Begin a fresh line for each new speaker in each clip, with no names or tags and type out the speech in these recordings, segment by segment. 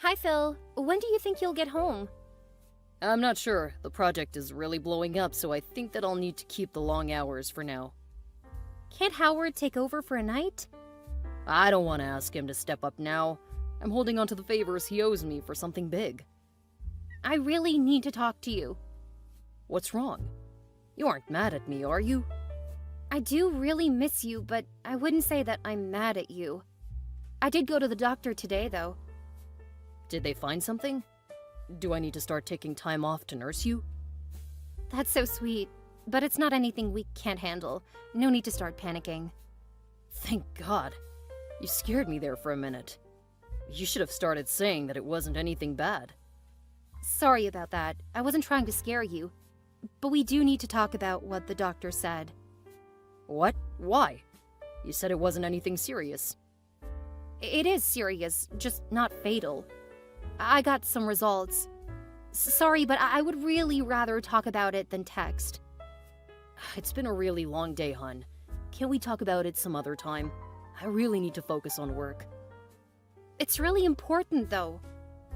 Hi, Phil. When do you think you'll get home?
I'm not sure. The project is really blowing up, so I think that I'll need to keep the long hours for now.
Can't Howard take over for a night?
I don't want to ask him to step up now. I'm holding on to the favors he owes me for something big.
I really need to talk to you.
What's wrong? You aren't mad at me, are you?
I do really miss you, but I wouldn't say that I'm mad at you. I did go to the doctor today, though.
Did they find something? Do I need to start taking time off to nurse you?
That's so sweet, but it's not anything we can't handle. No need to start panicking.
Thank God. You scared me there for a minute. You should have started saying that it wasn't anything bad.
Sorry about that. I wasn't trying to scare you. But we do need to talk about what the doctor said.
What? Why? You said it wasn't anything serious.
It is serious, just not fatal. I got some results. Sorry, but I would really rather talk about it than text.
It's been a really long day, hon. Can't we talk about it some other time? I really need to focus on work.
It's really important, though.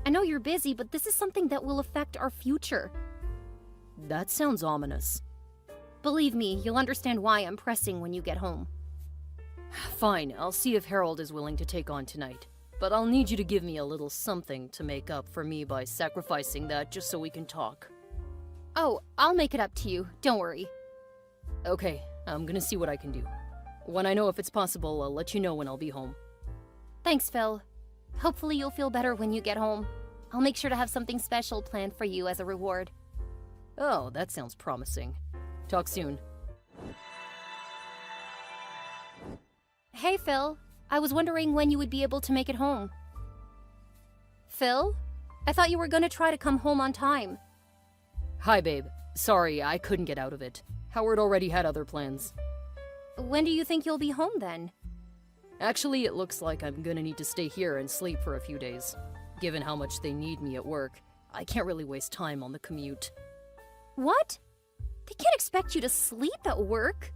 I know you're busy, but this is something that will affect our future.
That sounds ominous.
Believe me, you'll understand why I'm pressing when you get home.
Fine, I'll see if Harold is willing to take on tonight. But I'll need you to give me a little something to make up for me by sacrificing that just so we can talk.
Oh, I'll make it up to you. Don't worry.
Okay, I'm gonna see what I can do. When I know if it's possible, I'll let you know when I'll be home.
Thanks, Phil. Hopefully you'll feel better when you get home. I'll make sure to have something special planned for you as a reward.
Oh, that sounds promising. Talk soon.
Hey, Phil. I was wondering when you would be able to make it home. Phil? I thought you were gonna try to come home on time.
Hi, babe. Sorry, I couldn't get out of it. Howard already had other plans.
When do you think you'll be home then?
Actually, it looks like I'm gonna need to stay here and sleep for a few days. Given how much they need me at work, I can't really waste time on the commute.
What? They can't expect you to sleep at work.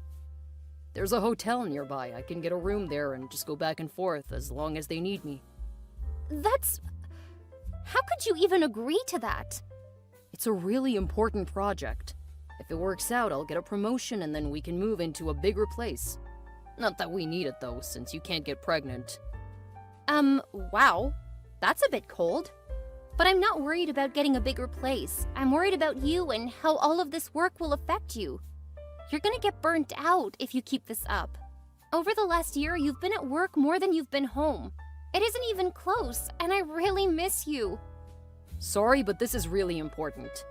There's a hotel nearby. I can get a room there and just go back and forth as long as they need me.
That's... How could you even agree to that?
It's a really important project. If it works out, I'll get a promotion and then we can move into a bigger place. Not that we need it though, since you can't get pregnant.
Wow. That's a bit cold. But I'm not worried about getting a bigger place. I'm worried about you and how all of this work will affect you. You're gonna get burnt out if you keep this up. Over the last year, you've been at work more than you've been home. It isn't even close, and I really miss you.
Sorry, but this is really important.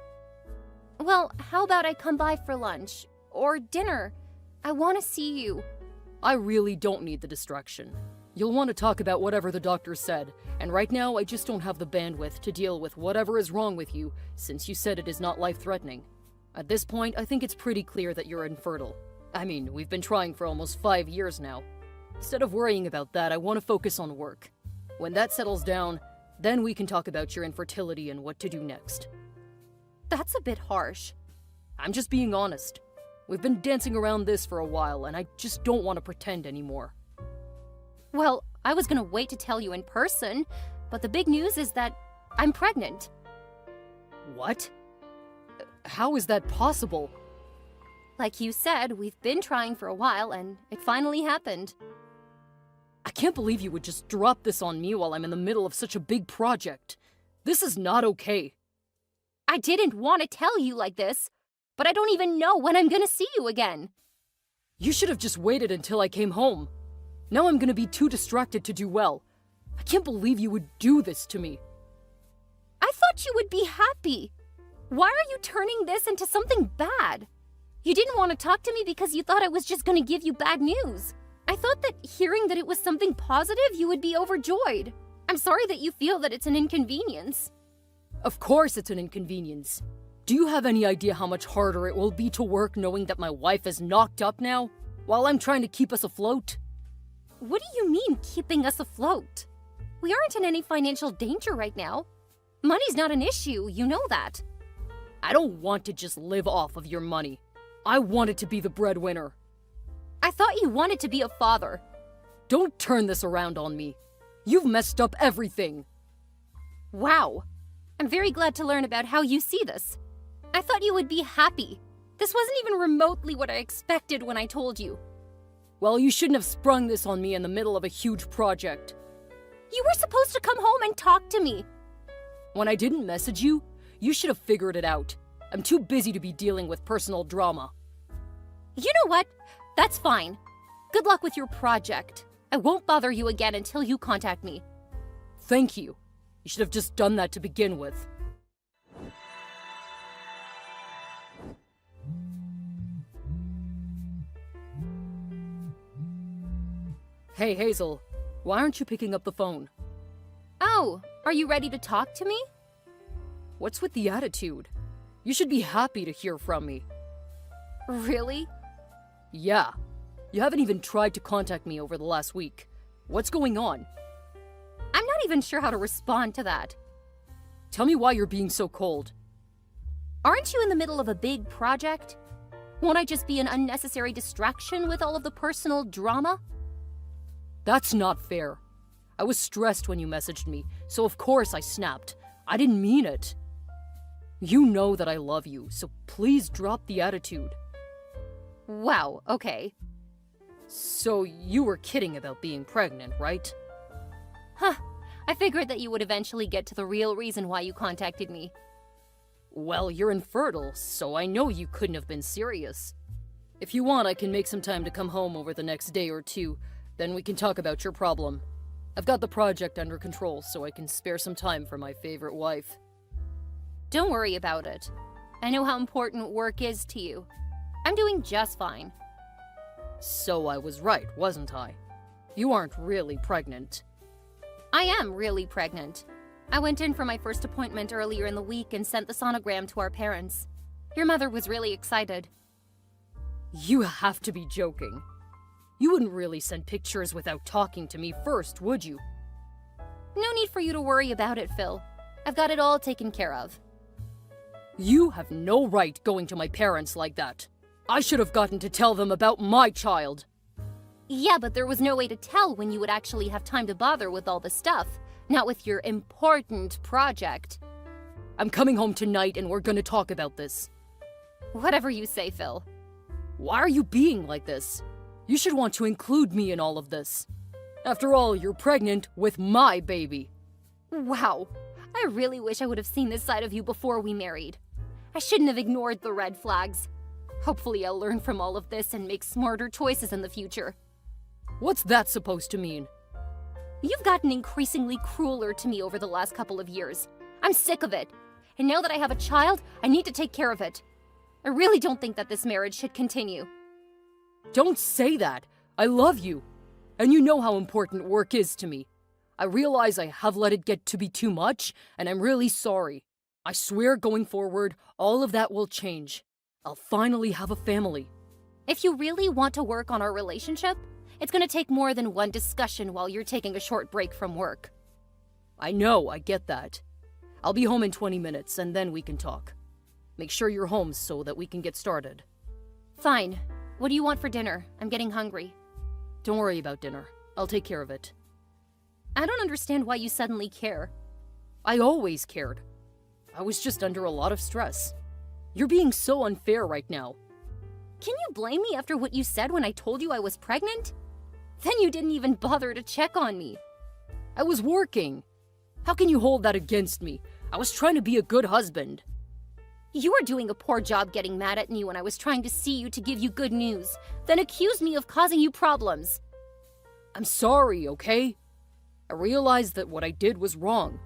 Well, how about I come by for lunch? Or dinner? I want to see you.
I really don't need the distraction. You'll want to talk about whatever the doctor said, and right now I just don't have the bandwidth to deal with whatever is wrong with you, since you said it is not life-threatening. At this point, I think it's pretty clear that you're infertile. I mean, we've been trying for almost 5 years now. Instead of worrying about that, I want to focus on work. When that settles down, then we can talk about your infertility and what to do next.
That's a bit harsh.
I'm just being honest. We've been dancing around this for a while, and I just don't want to pretend anymore.
Well, I was gonna wait to tell you in person, but the big news is that I'm pregnant.
What? How is that possible?
Like you said, we've been trying for a while, and it finally happened.
I can't believe you would just drop this on me while I'm in the middle of such a big project. This is not okay.
I didn't want to tell you like this, but I don't even know when I'm gonna see you again.
You should have just waited until I came home. Now I'm gonna be too distracted to do well. I can't believe you would do this to me.
I thought you would be happy. Why are you turning this into something bad? You didn't want to talk to me because you thought I was just gonna give you bad news. I thought that hearing that it was something positive, you would be overjoyed. I'm sorry that you feel that it's an inconvenience.
Of course it's an inconvenience. Do you have any idea how much harder it will be to work knowing that my wife is knocked up now, while I'm trying to keep us afloat?
What do you mean, keeping us afloat? We aren't in any financial danger right now. Money's not an issue, you know that.
I don't want to just live off of your money. I wanted to be the breadwinner.
I thought you wanted to be a father.
Don't turn this around on me. You've messed up everything.
Wow. I'm very glad to learn about how you see this. I thought you would be happy. This wasn't even remotely what I expected when I told you.
Well, you shouldn't have sprung this on me in the middle of a huge project.
You were supposed to come home and talk to me.
When I didn't message you, you should have figured it out. I'm too busy to be dealing with personal drama.
You know what? That's fine. Good luck with your project. I won't bother you again until you contact me.
Thank you. You should have just done that to begin with. Hey, Hazel. Why aren't you picking up the phone?
Oh, are you ready to talk to me?
What's with the attitude? You should be happy to hear from me.
Really?
Yeah. You haven't even tried to contact me over the last week. What's going on?
I'm not even sure how to respond to that.
Tell me why you're being so cold.
Aren't you in the middle of a big project? Won't I just be an unnecessary distraction with all of the personal drama?
That's not fair. I was stressed when you messaged me, so of course I snapped. I didn't mean it. You know that I love you, so please drop the attitude.
Wow, okay.
So you were kidding about being pregnant, right?
Huh. I figured that you would eventually get to the real reason why you contacted me.
Well, you're infertile, so I know you couldn't have been serious. If you want, I can make some time to come home over the next day or two. Then we can talk about your problem. I've got the project under control, so I can spare some time for my favorite wife.
Don't worry about it. I know how important work is to you. I'm doing just fine.
So I was right, wasn't I? You aren't really pregnant.
I am really pregnant. I went in for my first appointment earlier in the week and sent the sonogram to our parents. Your mother was really excited.
You have to be joking. You wouldn't really send pictures without talking to me first, would you?
No need for you to worry about it, Phil. I've got it all taken care of.
You have no right going to my parents like that. I should have gotten to tell them about my child.
Yeah, but there was no way to tell when you would actually have time to bother with all the stuff. Not with your important project.
I'm coming home tonight and we're gonna talk about this.
Whatever you say, Phil.
Why are you being like this? You should want to include me in all of this. After all, you're pregnant with my baby.
Wow. I really wish I would have seen this side of you before we married. I shouldn't have ignored the red flags. Hopefully I'll learn from all of this and make smarter choices in the future.
What's that supposed to mean?
You've gotten increasingly crueler to me over the last couple of years. I'm sick of it. And now that I have a child, I need to take care of it. I really don't think that this marriage should continue.
Don't say that. I love you. And you know how important work is to me. I realize I have let it get to be too much, and I'm really sorry. I swear going forward, all of that will change. I'll finally have a family.
If you really want to work on our relationship, it's going to take more than one discussion while you're taking a short break from work.
I know, I get that. I'll be home in 20 minutes, and then we can talk. Make sure you're home so that we can get started.
Fine. What do you want for dinner? I'm getting hungry.
Don't worry about dinner. I'll take care of it.
I don't understand why you suddenly care.
I always cared. I was just under a lot of stress. You're being so unfair right now.
Can you blame me after what you said when I told you I was pregnant? Then you didn't even bother to check on me.
I was working. How can you hold that against me? I was trying to be a good husband.
You were doing a poor job getting mad at me when I was trying to see you to give you good news, then accused me of causing you problems.
I'm sorry, okay? I realized that what I did was wrong.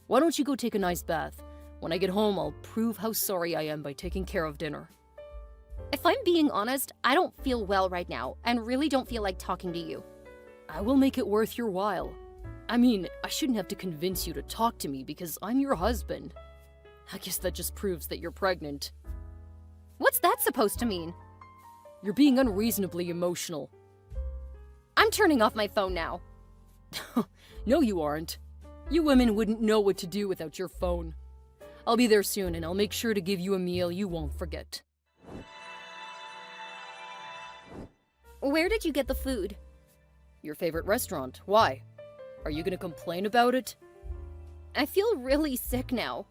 Why don't you go take a nice bath? When I get home, I'll prove how sorry I am by taking care of dinner.
If I'm being honest, I don't feel well right now, and really don't feel like talking to you.
I will make it worth your while. I mean, I shouldn't have to convince you to talk to me because I'm your husband. I guess that just proves that you're pregnant.
What's that supposed to mean?
You're being unreasonably emotional.
I'm turning off my phone now.
No, you aren't. You women wouldn't know what to do without your phone. I'll be there soon, and I'll make sure to give you a meal you won't forget.
Where did you get the food?
Your favorite restaurant. Why? Are you gonna complain about it?
I feel really sick now.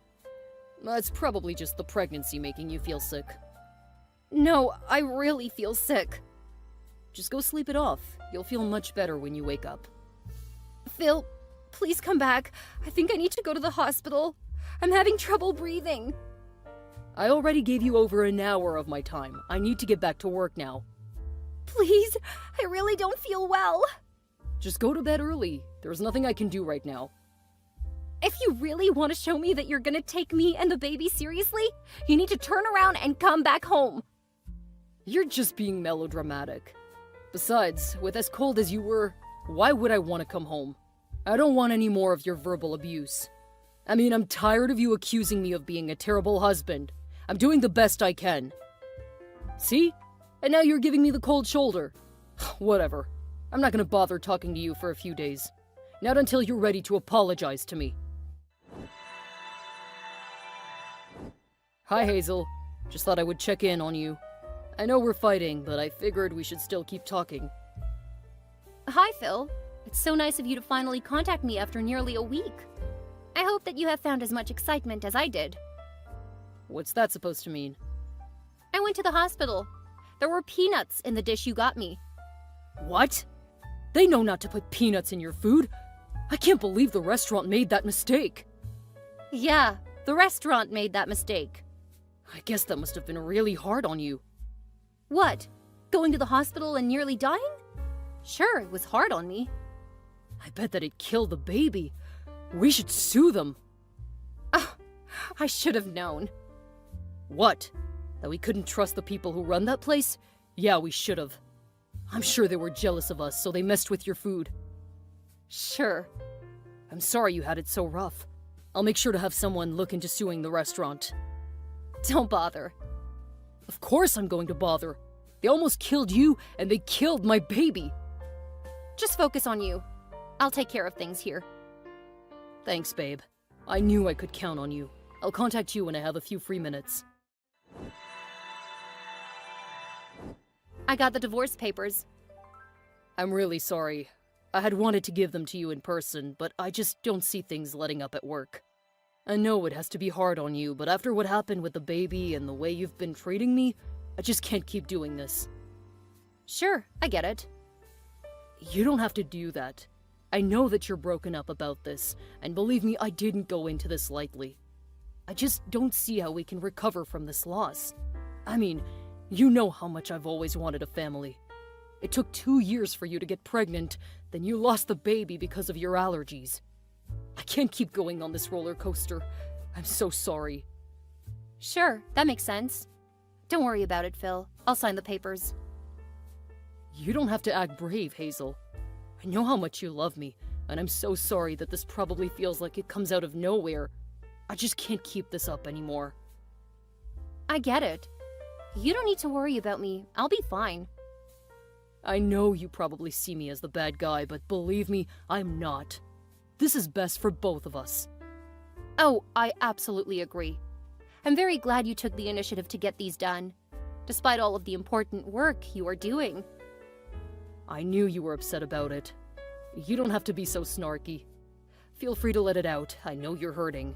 It's probably just the pregnancy making you feel sick.
No, I really feel sick.
Just go sleep it off. You'll feel much better when you wake up.
Phil, please come back. I think I need to go to the hospital. I'm having trouble breathing.
I already gave you over an hour of my time. I need to get back to work now.
Please, I really don't feel well.
Just go to bed early. There's nothing I can do right now.
If you really want to show me that you're gonna take me and the baby seriously, you need to turn around and come back home.
You're just being melodramatic. Besides, with as cold as you were, why would I want to come home? I don't want any more of your verbal abuse. I mean, I'm tired of you accusing me of being a terrible husband. I'm doing the best I can. See? And now you're giving me the cold shoulder. Whatever. I'm not gonna bother talking to you for a few days. Not until you're ready to apologize to me. Hi, Hazel. Just thought I would check in on you. I know we're fighting, but I figured we should still keep talking.
Hi, Phil. It's so nice of you to finally contact me after nearly a week. I hope that you have found as much excitement as I did.
What's that supposed to mean?
I went to the hospital. There were peanuts in the dish you got me.
What? They know not to put peanuts in your food. I can't believe the restaurant made that mistake.
Yeah, the restaurant made that mistake.
I guess that must have been really hard on you.
What? Going to the hospital and nearly dying? Sure, it was hard on me.
I bet that it killed the baby. We should sue them.
Oh, I should have known.
What? That we couldn't trust the people who run that place? Yeah, we should have. I'm sure they were jealous of us, so they messed with your food.
Sure.
I'm sorry you had it so rough. I'll make sure to have someone look into suing the restaurant.
Don't bother.
Of course I'm going to bother. They almost killed you, and they killed my baby.
Just focus on you. I'll take care of things here.
Thanks, babe. I knew I could count on you. I'll contact you when I have a few free minutes.
I got the divorce papers.
I'm really sorry. I had wanted to give them to you in person, but I just don't see things letting up at work. I know it has to be hard on you, but after what happened with the baby and the way you've been treating me, I just can't keep doing this.
Sure, I get it.
You don't have to do that. I know that you're broken up about this, and believe me, I didn't go into this lightly. I just don't see how we can recover from this loss. I mean, you know how much I've always wanted a family. It took 2 years for you to get pregnant, then you lost the baby because of your allergies. I can't keep going on this roller coaster. I'm so sorry.
Sure, that makes sense. Don't worry about it, Phil. I'll sign the papers.
You don't have to act brave, Hazel. I know how much you love me, and I'm so sorry that this probably feels like it comes out of nowhere. I just can't keep this up anymore.
I get it. You don't need to worry about me. I'll be fine.
I know you probably see me as the bad guy, but believe me, I'm not. This is best for both of us.
Oh, I absolutely agree. I'm very glad you took the initiative to get these done, despite all of the important work you are doing.
I knew you were upset about it. You don't have to be so snarky. Feel free to let it out. I know you're hurting.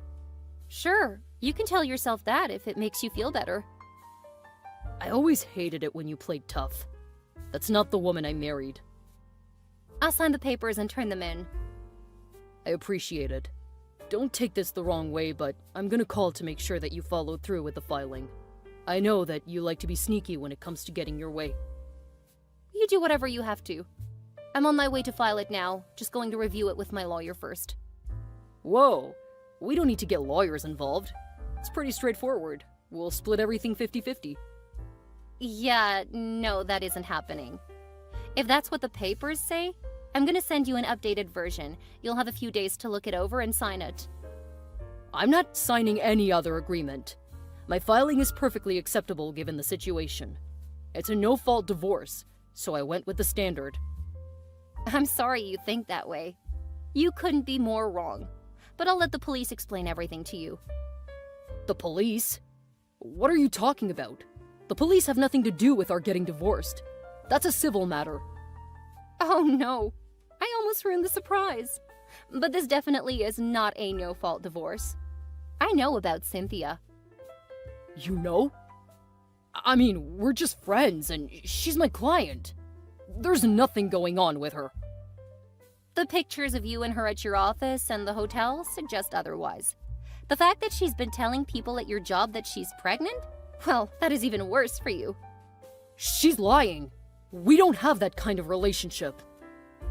Sure, you can tell yourself that if it makes you feel better.
I always hated it when you played tough. That's not the woman I married.
I'll sign the papers and turn them in.
I appreciate it. Don't take this the wrong way, but I'm gonna call to make sure that you followed through with the filing. I know that you like to be sneaky when it comes to getting your way.
You do whatever you have to. I'm on my way to file it now, just going to review it with my lawyer first.
Whoa, we don't need to get lawyers involved. It's pretty straightforward. We'll split everything 50-50.
Yeah, no, that isn't happening. If that's what the papers say, I'm gonna send you an updated version. You'll have a few days to look it over and sign it.
I'm not signing any other agreement. My filing is perfectly acceptable given the situation. It's a no-fault divorce, so I went with the standard.
I'm sorry you think that way. You couldn't be more wrong. But I'll let the police explain everything to you.
The police? What are you talking about? The police have nothing to do with our getting divorced. That's a civil matter.
Oh no, I almost ruined the surprise. But this definitely is not a no-fault divorce. I know about Cynthia.
You know? I mean, we're just friends, and she's my client. There's nothing going on with her.
The pictures of you and her at your office and the hotel suggest otherwise. The fact that she's been telling people at your job that she's pregnant? Well, that is even worse for you.
She's lying. We don't have that kind of relationship.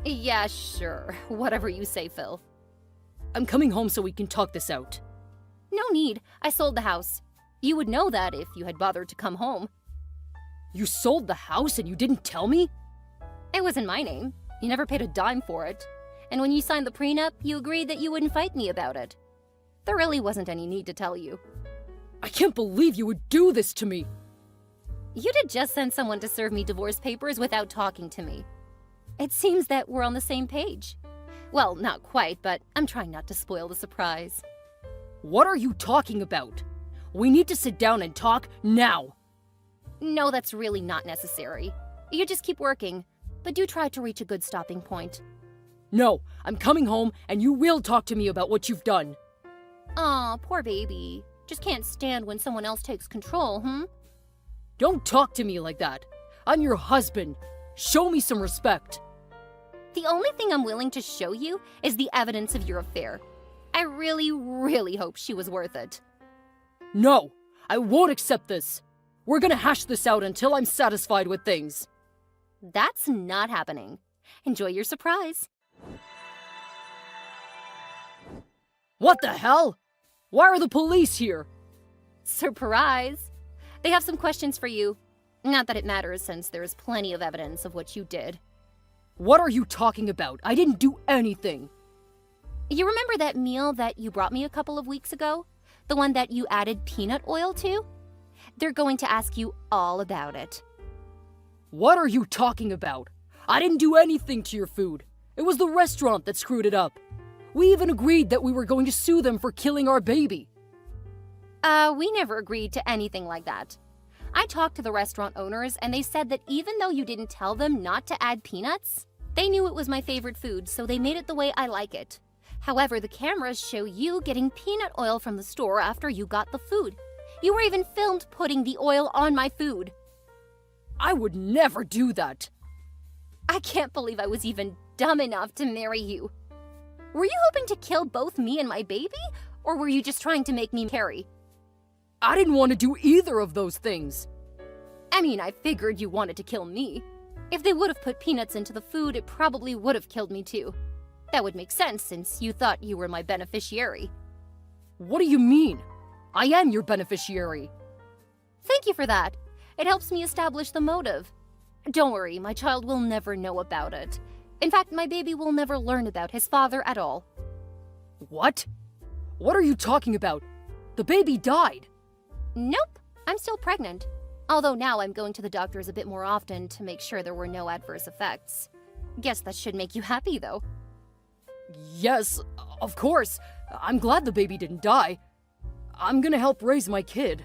Yeah, sure. Whatever you say, Phil.
I'm coming home so we can talk this out.
No need. I sold the house. You would know that if you had bothered to come home.
You sold the house and you didn't tell me?
It was in my name. You never paid a dime for it. And when you signed the prenup, you agreed that you wouldn't fight me about it. There really wasn't any need to tell you.
I can't believe you would do this to me.
You did just send someone to serve me divorce papers without talking to me. It seems that we're on the same page. Well, not quite, but I'm trying not to spoil the surprise.
What are you talking about? We need to sit down and talk now.
No, that's really not necessary. You just keep working, but do try to reach a good stopping point.
No, I'm coming home and you will talk to me about what you've done.
Aw, poor baby. Just can't stand when someone else takes control,
Don't talk to me like that. I'm your husband. Show me some respect.
The only thing I'm willing to show you is the evidence of your affair. I really, really hope she was worth it.
No, I won't accept this. We're gonna hash this out until I'm satisfied with things.
That's not happening. Enjoy your surprise.
What the hell? Why are the police here?
Surprise! They have some questions for you. Not that it matters since there's plenty of evidence of what you did.
What are you talking about? I didn't do anything.
You remember that meal that you brought me a couple of weeks ago? The one that you added peanut oil to? They're going to ask you all about it.
What are you talking about? I didn't do anything to your food. It was the restaurant that screwed it up. We even agreed that we were going to sue them for killing our baby.
We never agreed to anything like that. I talked to the restaurant owners and they said that even though you didn't tell them not to add peanuts, they knew it was my favorite food, so they made it the way I like it. However, the cameras show you getting peanut oil from the store after you got the food. You were even filmed putting the oil on my food.
I would never do that.
I can't believe I was even dumb enough to marry you. Were you hoping to kill both me and my baby? Or were you just trying to make me carry?
I didn't want to do either of those things.
I mean, I figured you wanted to kill me. If they would have put peanuts into the food, it probably would have killed me too. That would make sense since you thought you were my beneficiary.
What do you mean? I am your beneficiary.
Thank you for that. It helps me establish the motive. Don't worry, my child will never know about it. In fact, my baby will never learn about his father at all.
What? What are you talking about? The baby died.
Nope, I'm still pregnant. Although now I'm going to the doctors a bit more often to make sure there were no adverse effects. Guess that should make you happy, though.
Yes, of course. I'm glad the baby didn't die. I'm gonna help raise my kid.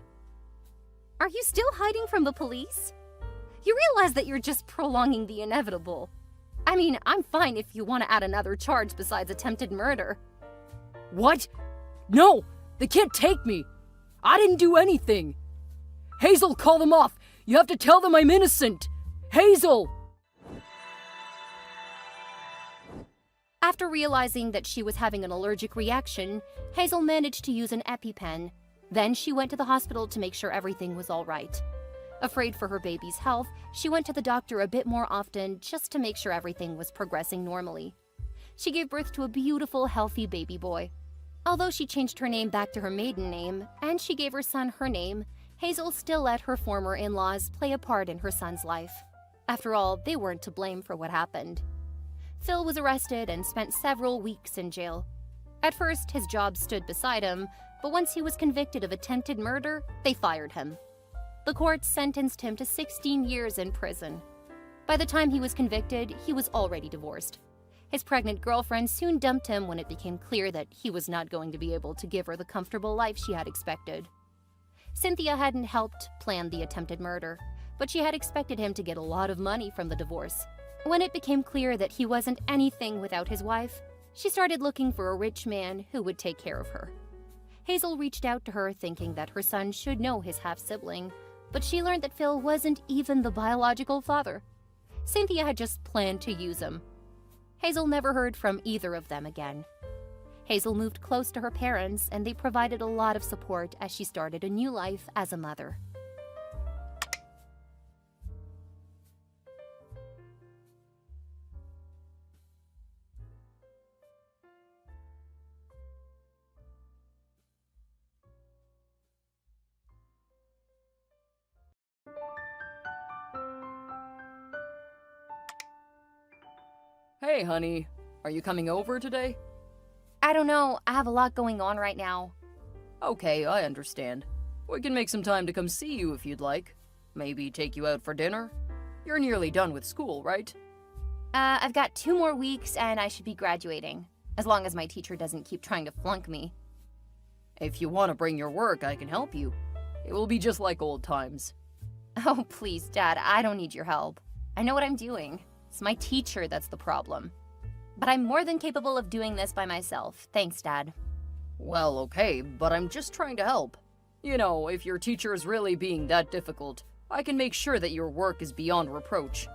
Are you still hiding from the police? You realize that you're just prolonging the inevitable. I mean, I'm fine if you want to add another charge besides attempted murder.
What? No! They can't take me! I didn't do anything! Hazel, call them off! You have to tell them I'm innocent! Hazel!
After realizing that she was having an allergic reaction, Hazel managed to use an EpiPen. Then she went to the hospital to make sure everything was all right. Afraid for her baby's health, she went to the doctor a bit more often just to make sure everything was progressing normally. She gave birth to a beautiful, healthy baby boy. Although she changed her name back to her maiden name, and she gave her son her name, Hazel still let her former in-laws play a part in her son's life. After all, they weren't to blame for what happened. Phil was arrested and spent several weeks in jail. At first, his job stood beside him, but once he was convicted of attempted murder, they fired him. The court sentenced him to 16 years in prison. By the time he was convicted, he was already divorced. His pregnant girlfriend soon dumped him when it became clear that he was not going to be able to give her the comfortable life she had expected. Cynthia hadn't helped plan the attempted murder, but she had expected him to get a lot of money from the divorce. When it became clear that he wasn't anything without his wife, She started looking for a rich man who would take care of her. Hazel reached out to her thinking that her son should know his half-sibling, but she learned that Phil wasn't even the biological father. Cynthia had just planned to use him. Hazel never heard from either of them again. Hazel moved close to her parents, and they provided a lot of support as she started a new life as a mother.
Hey, honey. Are you coming over today?
I don't know, I have a lot going on right now.
Okay, I understand. We can make some time to come see you if you'd like. Maybe take you out for dinner? You're nearly done with school, right?
I've got 2 more weeks and I should be graduating, as long as my teacher doesn't keep trying to flunk me.
If you want to bring your work, I can help you. It will be just like old times.
Oh, please, Dad, I don't need your help. I know what I'm doing. It's my teacher that's the problem. But I'm more than capable of doing this by myself. Thanks, Dad.
Well, okay, but I'm just trying to help. You know, if your teacher is really being that difficult, I can make sure that your work is beyond reproach.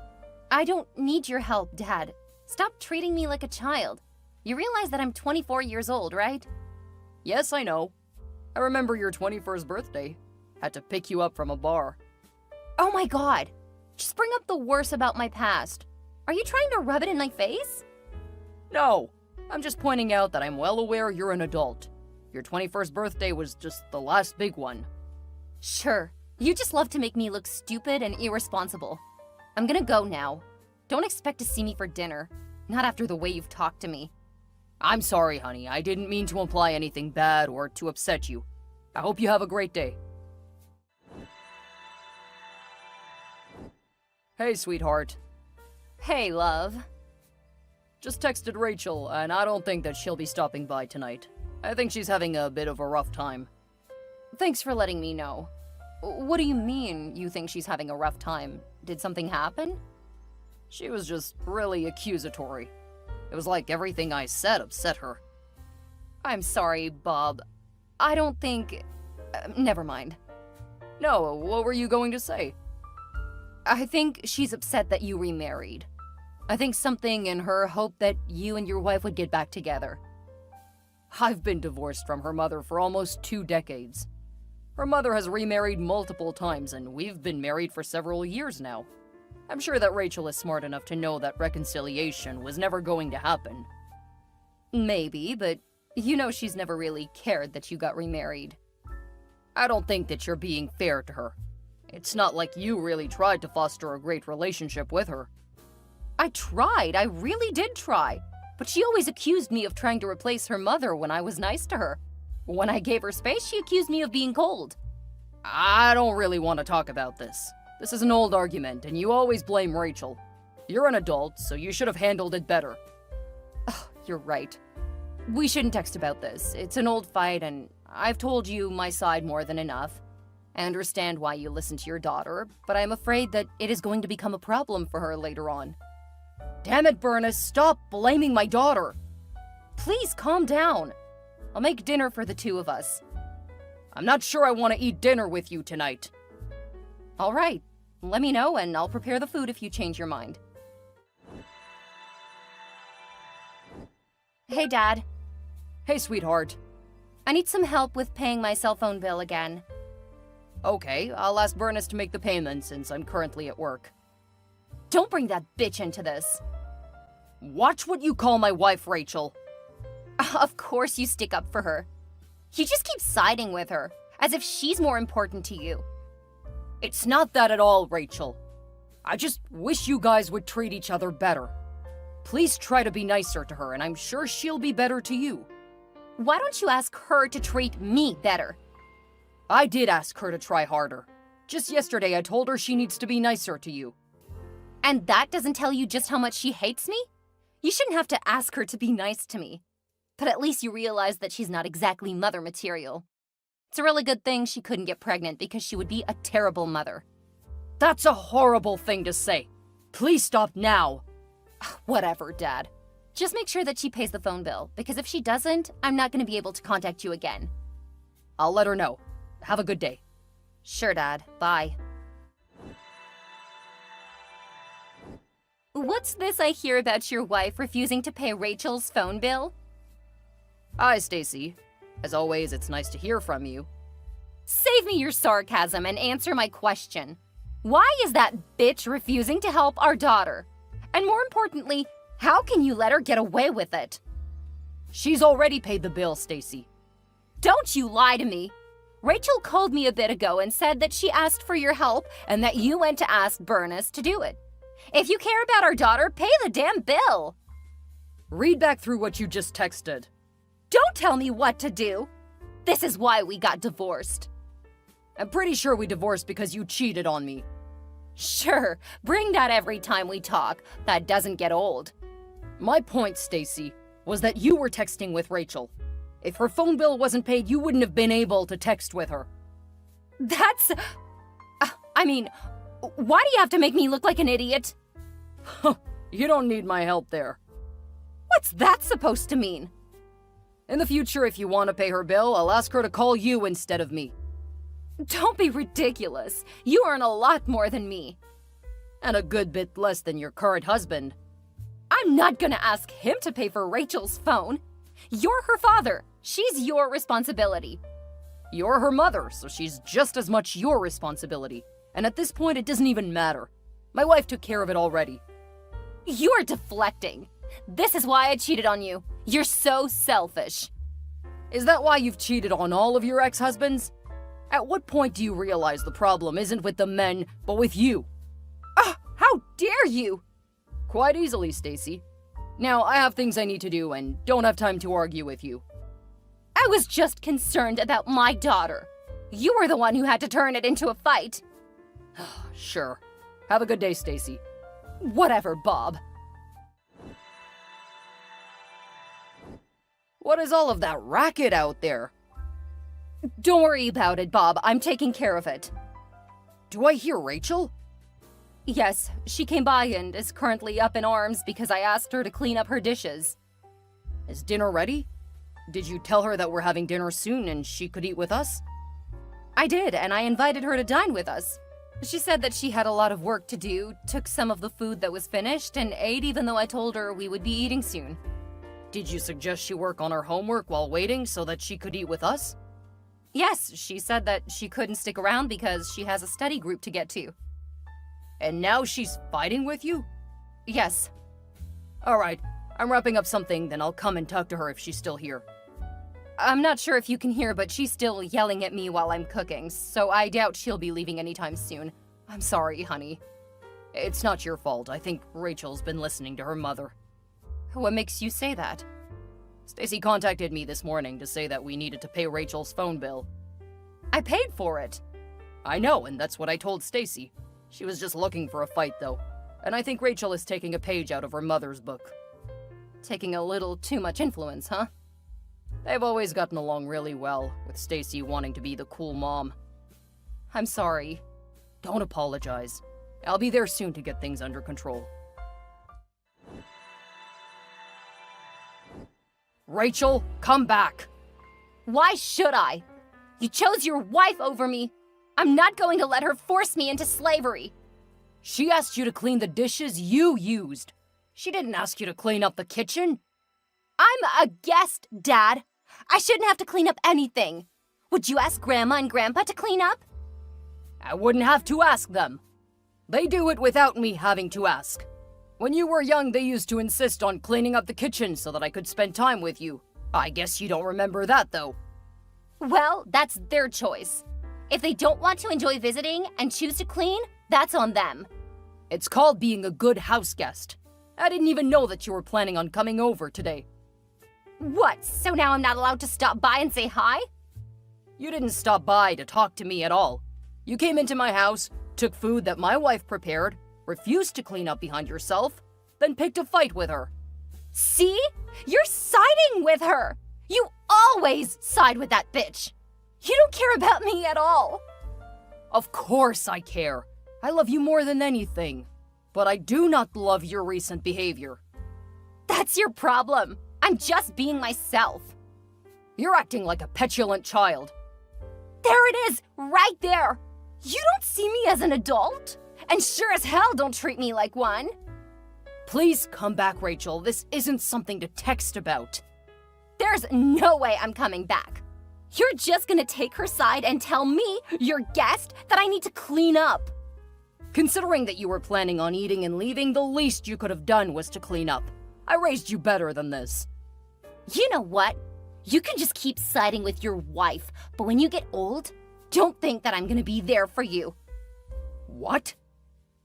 I don't need your help, Dad. Stop treating me like a child. You realize that I'm 24 years old, right?
Yes, I know. I remember your 21st birthday. Had to pick you up from a bar.
Oh my God! Just bring up the worst about my past. Are you trying to rub it in my face?
No, I'm just pointing out that I'm well aware you're an adult. Your 21st birthday was just the last big one.
Sure, you just love to make me look stupid and irresponsible. I'm gonna go now. Don't expect to see me for dinner. Not after the way you've talked to me.
I'm sorry, honey. I didn't mean to imply anything bad or to upset you. I hope you have a great day. Hey, sweetheart.
Hey, love.
Just texted Rachel, and I don't think that she'll be stopping by tonight. I think she's having a bit of a rough time.
Thanks for letting me know. What do you mean, you think she's having a rough time? Did something happen?
She was just really accusatory. It was like everything I said upset her.
I'm sorry, Bob. I don't think... never mind.
No, what were you going to say?
I think she's upset that you remarried. I think something in her hoped that you and your wife would get back together.
I've been divorced from her mother for almost 2 decades. Her mother has remarried multiple times, and we've been married for several years now. I'm sure that Rachel is smart enough to know that reconciliation was never going to happen.
Maybe, but you know she's never really cared that you got remarried.
I don't think that you're being fair to her. It's not like you really tried to foster a great relationship with her.
I tried, I really did try. But she always accused me of trying to replace her mother when I was nice to her. When I gave her space, she accused me of being cold.
I don't really want to talk about this. This is an old argument, and you always blame Rachel. You're an adult, so you should have handled it better.
Ugh, you're right. We shouldn't text about this. It's an old fight, and I've told you my side more than enough. I understand why you listen to your daughter, but I'm afraid that it is going to become a problem for her later on.
Damn it, Bernice, stop blaming my daughter!
Please calm down. I'll make dinner for the 2 of us.
I'm not sure I want to eat dinner with you tonight.
All right, let me know and I'll prepare the food if you change your mind. Hey, Dad.
Hey, sweetheart.
I need some help with paying my cell phone bill again.
Okay, I'll ask Bernice to make the payment since I'm currently at work.
Don't bring that bitch into this.
Watch what you call my wife, Rachel.
Of course you stick up for her. You just keep siding with her, as if she's more important to you.
It's not that at all, Rachel. I just wish you guys would treat each other better. Please try to be nicer to her, and I'm sure she'll be better to you.
Why don't you ask her to treat me better?
I did ask her to try harder. Just yesterday I told her she needs to be nicer to you.
And that doesn't tell you just how much she hates me? You shouldn't have to ask her to be nice to me. But at least you realize that she's not exactly mother material. It's a really good thing she couldn't get pregnant because she would be a terrible mother.
That's a horrible thing to say. Please stop now.
Whatever, Dad. Just make sure that she pays the phone bill, because if she doesn't, I'm not going to be able to contact you again.
I'll let her know. Have a good day.
Sure, Dad. Bye. What's this I hear about your wife refusing to pay Rachel's phone bill?
Hi, Stacy. As always, it's nice to hear from you.
Save me your sarcasm and answer my question. Why is that bitch refusing to help our daughter? And more importantly, how can you let her get away with it?
She's already paid the bill, Stacy.
Don't you lie to me. Rachel called me a bit ago and said that she asked for your help and that you went to ask Bernice to do it. If you care about our daughter, pay the damn bill.
Read back through what you just texted.
Don't tell me what to do. This is why we got divorced.
I'm pretty sure we divorced because you cheated on me.
Sure, bring that every time we talk. That doesn't get old.
My point, Stacy, was that you were texting with Rachel. If her phone bill wasn't paid, you wouldn't have been able to text with her.
That's... why do you have to make me look like an idiot?
You don't need my help there.
What's that supposed to mean?
In the future, if you want to pay her bill, I'll ask her to call you instead of me.
Don't be ridiculous. You earn a lot more than me.
And a good bit less than your current husband.
I'm not gonna ask him to pay for Rachel's phone. You're her father. She's your responsibility.
You're her mother, so she's just as much your responsibility. And at this point, it doesn't even matter. My wife took care of it already.
You're deflecting. This is why I cheated on you. You're so selfish.
Is that why you've cheated on all of your ex-husbands? At what point do you realize the problem isn't with the men, but with you?
How dare you?
Quite easily, Stacy. Now, I have things I need to do and don't have time to argue with you.
I was just concerned about my daughter. You were the one who had to turn it into a fight.
Sure. Have a good day, Stacy.
Whatever, Bob.
What is all of that racket out there?
Don't worry about it, Bob. I'm taking care of it.
Do I hear Rachel?
Yes, she came by and is currently up in arms because I asked her to clean up her dishes.
Is dinner ready? Did you tell her that we're having dinner soon and she could eat with us?
I did, and I invited her to dine with us. She said that she had a lot of work to do, took some of the food that was finished, and ate even though I told her we would be eating soon.
Did you suggest she work on her homework while waiting so that she could eat with us?
Yes, she said that she couldn't stick around because she has a study group to get to.
And now she's fighting with you?
Yes.
Alright, I'm wrapping up something, then I'll come and talk to her if she's still here.
I'm not sure if you can hear, but she's still yelling at me while I'm cooking, so I doubt she'll be leaving anytime soon. I'm sorry, honey.
It's not your fault. I think Rachel's been listening to her mother.
What makes you say that?
Stacy contacted me this morning to say that we needed to pay Rachel's phone bill.
I paid for it.
I know, and that's what I told Stacy. She was just looking for a fight, though. And I think Rachel is taking a page out of her mother's book.
Taking a little too much influence, huh?
They've always gotten along really well, with Stacy wanting to be the cool mom.
I'm sorry.
Don't apologize. I'll be there soon to get things under control. Rachel, come back!
Why should I? You chose your wife over me. I'm not going to let her force me into slavery.
She asked you to clean the dishes you used. She didn't ask you to clean up the kitchen.
I'm a guest, Dad. I shouldn't have to clean up anything. Would you ask Grandma and Grandpa to clean up?
I wouldn't have to ask them. They do it without me having to ask. When you were young, they used to insist on cleaning up the kitchen so that I could spend time with you. I guess you don't remember that, though.
Well, that's their choice. If they don't want to enjoy visiting and choose to clean, that's on them.
It's called being a good house guest. I didn't even know that you were planning on coming over today.
What, so now I'm not allowed to stop by and say hi?
You didn't stop by to talk to me at all. You came into my house, took food that my wife prepared, refused to clean up behind yourself, then picked a fight with her.
See? You're siding with her! You always side with that bitch! You don't care about me at all!
Of course I care. I love you more than anything. But I do not love your recent behavior.
That's your problem. I'm just being myself.
You're acting like a petulant child.
There it is, right there. You don't see me as an adult? And sure as hell don't treat me like one.
Please come back, Rachel. This isn't something to text about.
There's no way I'm coming back. You're just gonna take her side and tell me, your guest, that I need to clean up.
Considering that you were planning on eating and leaving, the least you could have done was to clean up. I raised you better than this.
You know what? You can just keep siding with your wife, but when you get old, don't think that I'm gonna be there for you.
What?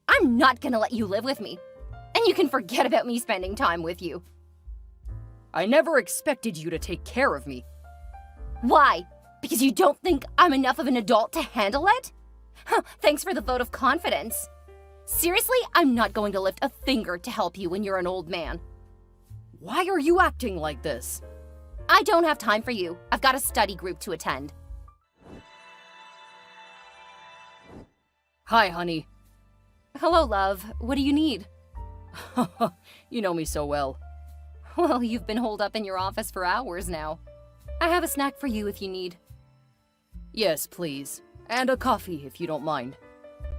I'm not gonna let you live with me. And you can forget about me spending time with you.
I never expected you to take care of me.
Why? Because you don't think I'm enough of an adult to handle it? Thanks for the vote of confidence. Seriously, I'm not going to lift a finger to help you when you're an old man.
Why are you acting like this?
I don't have time for you. I've got a study group to attend.
Hi, honey.
Hello, love. What do you need?
You know me so well.
Well, you've been holed up in your office for hours now. I have a snack for you if you need.
Yes, please. And a coffee, if you don't mind.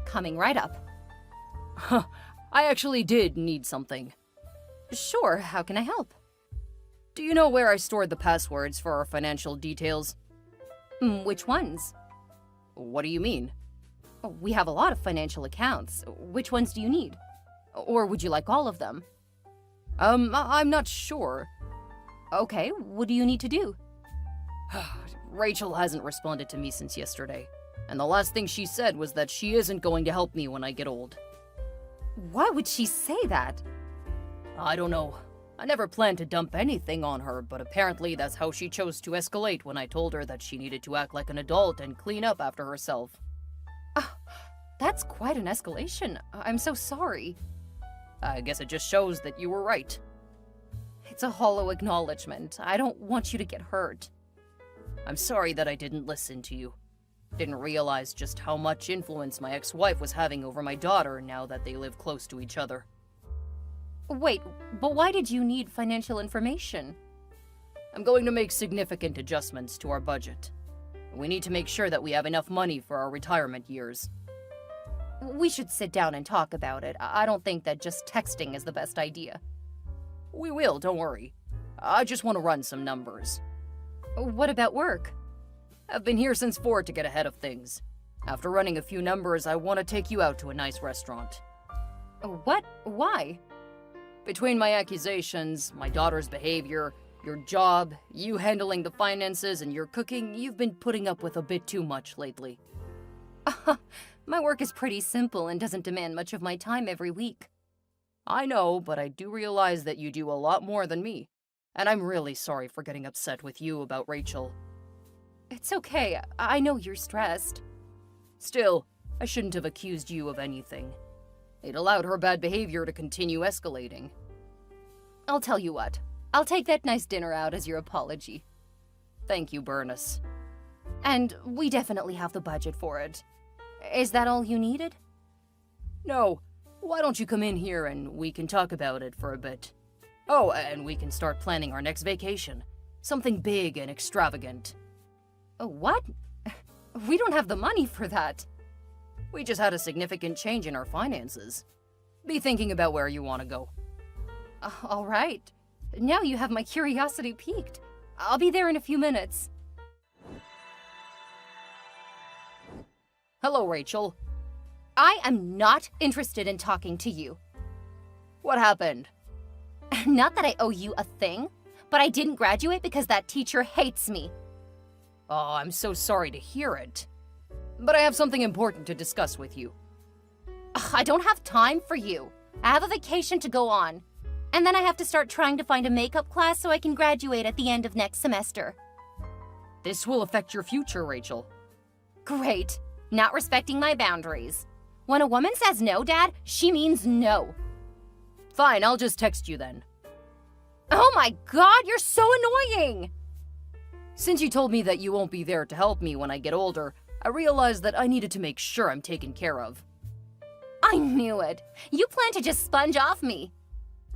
Coming right up.
I actually did need something.
Sure, how can I help?
Do you know where I stored the passwords for our financial details?
Which ones?
What do you mean?
We have a lot of financial accounts. Which ones do you need? Or would you like all of them?
I'm not sure.
Okay, what do you need to do?
Rachel hasn't responded to me since yesterday, and the last thing she said was that she isn't going to help me when I get old.
Why would she say that?
I don't know. I never planned to dump anything on her, but apparently that's how she chose to escalate when I told her that she needed to act like an adult and clean up after herself.
That's quite an escalation. I'm so sorry.
I guess it just shows that you were right.
It's a hollow acknowledgement. I don't want you to get hurt.
I'm sorry that I didn't listen to you. Didn't realize just how much influence my ex-wife was having over my daughter now that they live close to each other.
Wait, but why did you need financial information?
I'm going to make significant adjustments to our budget. We need to make sure that we have enough money for our retirement years.
We should sit down and talk about it. I don't think that just texting is the best idea.
We will, don't worry. I just want to run some numbers.
What about work?
I've been here since 4 to get ahead of things. After running a few numbers, I want to take you out to a nice restaurant.
What? Why?
Between my accusations, my daughter's behavior, your job, you handling the finances, and your cooking, you've been putting up with a bit too much lately.
My work is pretty simple and doesn't demand much of my time every week.
I know, but I do realize that you do a lot more than me. And I'm really sorry for getting upset with you about Rachel.
It's okay. I know you're stressed.
Still, I shouldn't have accused you of anything. It allowed her bad behavior to continue escalating.
I'll tell you what. I'll take that nice dinner out as your apology.
Thank you, Bernice.
And we definitely have the budget for it. Is that all you needed?
No. Why don't you come in here and we can talk about it for a bit? Oh, and we can start planning our next vacation. Something big and extravagant.
What? We don't have the money for that.
We just had a significant change in our finances. Be thinking about where you want to go.
All right. Now you have my curiosity piqued. I'll be there in a few minutes.
Hello, Rachel.
I am not interested in talking to you.
What happened?
Not that I owe you a thing, but I didn't graduate because that teacher hates me.
Oh, I'm so sorry to hear it. But I have something important to discuss with you.
I don't have time for you. I have a vacation to go on. And then I have to start trying to find a makeup class so I can graduate at the end of next semester.
This will affect your future, Rachel.
Great. Not respecting my boundaries. When a woman says no, Dad, she means no.
Fine, I'll just text you then.
Oh my God, you're so annoying!
Since you told me that you won't be there to help me when I get older, I realized that I needed to make sure I'm taken care of.
I knew it. You planned to just sponge off me.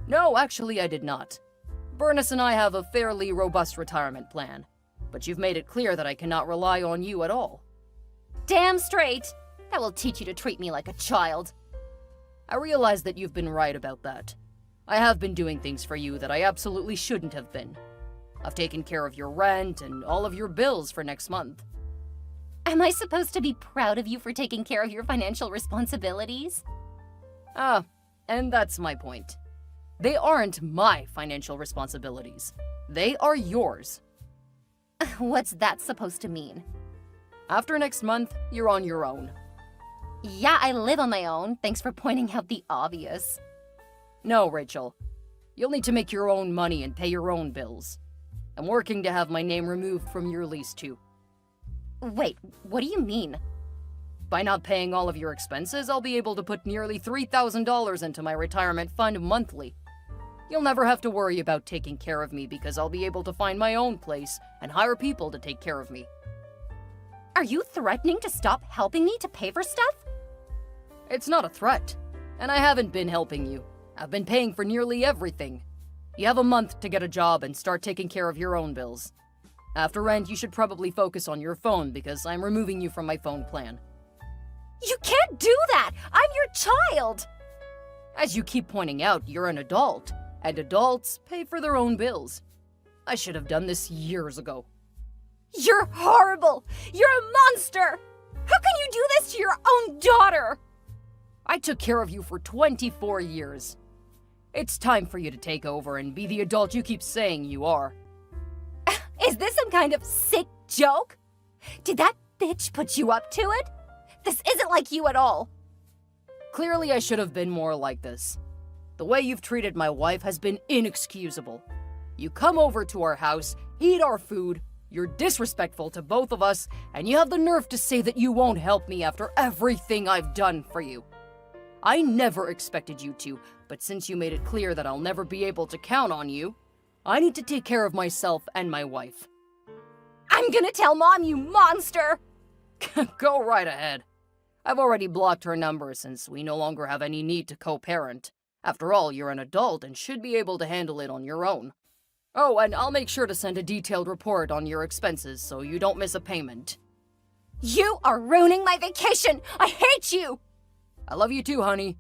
No, actually I did not. Bernice and I have a fairly robust retirement plan, but you've made it clear that I cannot rely on you at all.
Damn straight. That will teach you to treat me like a child.
I realize that you've been right about that. I have been doing things for you that I absolutely shouldn't have been. I've taken care of your rent and all of your bills for next month.
Am I supposed to be proud of you for taking care of your financial responsibilities?
And that's my point. They aren't my financial responsibilities. They are yours.
What's that supposed to mean?
After next month, you're on your own.
Yeah, I live on my own. Thanks for pointing out the obvious.
No, Rachel. You'll need to make your own money and pay your own bills. I'm working to have my name removed from your lease, too.
Wait, what do you mean?
By not paying all of your expenses, I'll be able to put nearly $3,000 into my retirement fund monthly. You'll never have to worry about taking care of me because I'll be able to find my own place and hire people to take care of me.
Are you threatening to stop helping me to pay for stuff?
It's not a threat, and I haven't been helping you. I've been paying for nearly everything. You have a month to get a job and start taking care of your own bills. After rent, you should probably focus on your phone because I'm removing you from my phone plan.
You can't do that! I'm your child!
As you keep pointing out, you're an adult, and adults pay for their own bills. I should have done this years ago.
You're horrible! You're a monster! How can you do this to your own daughter?
I took care of you for 24 years. It's time for you to take over and be the adult you keep saying you are.
Is this some kind of sick joke? Did that bitch put you up to it? This isn't like you at all.
Clearly, I should have been more like this. The way you've treated my wife has been inexcusable. You come over to our house, eat our food, you're disrespectful to both of us, and you have the nerve to say that you won't help me after everything I've done for you. I never expected you to, but since you made it clear that I'll never be able to count on you, I need to take care of myself and my wife.
I'm gonna tell Mom, you monster!
Go right ahead. I've already blocked her number since we no longer have any need to co-parent. After all, you're an adult and should be able to handle it on your own. Oh, and I'll make sure to send a detailed report on your expenses so you don't miss a payment.
You are ruining my vacation! I hate you!
I love you too, honey.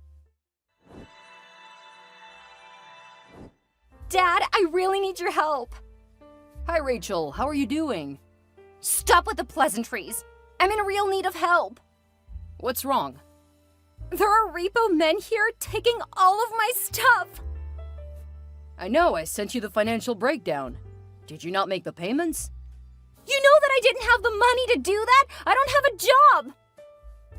Dad, I really need your help.
Hi, Rachel. How are you doing?
Stop with the pleasantries. I'm in real need of help.
What's wrong?
There are repo men here taking all of my stuff.
I know, I sent you the financial breakdown. Did you not make the payments?
You know that I didn't have the money to do that? I don't have a job.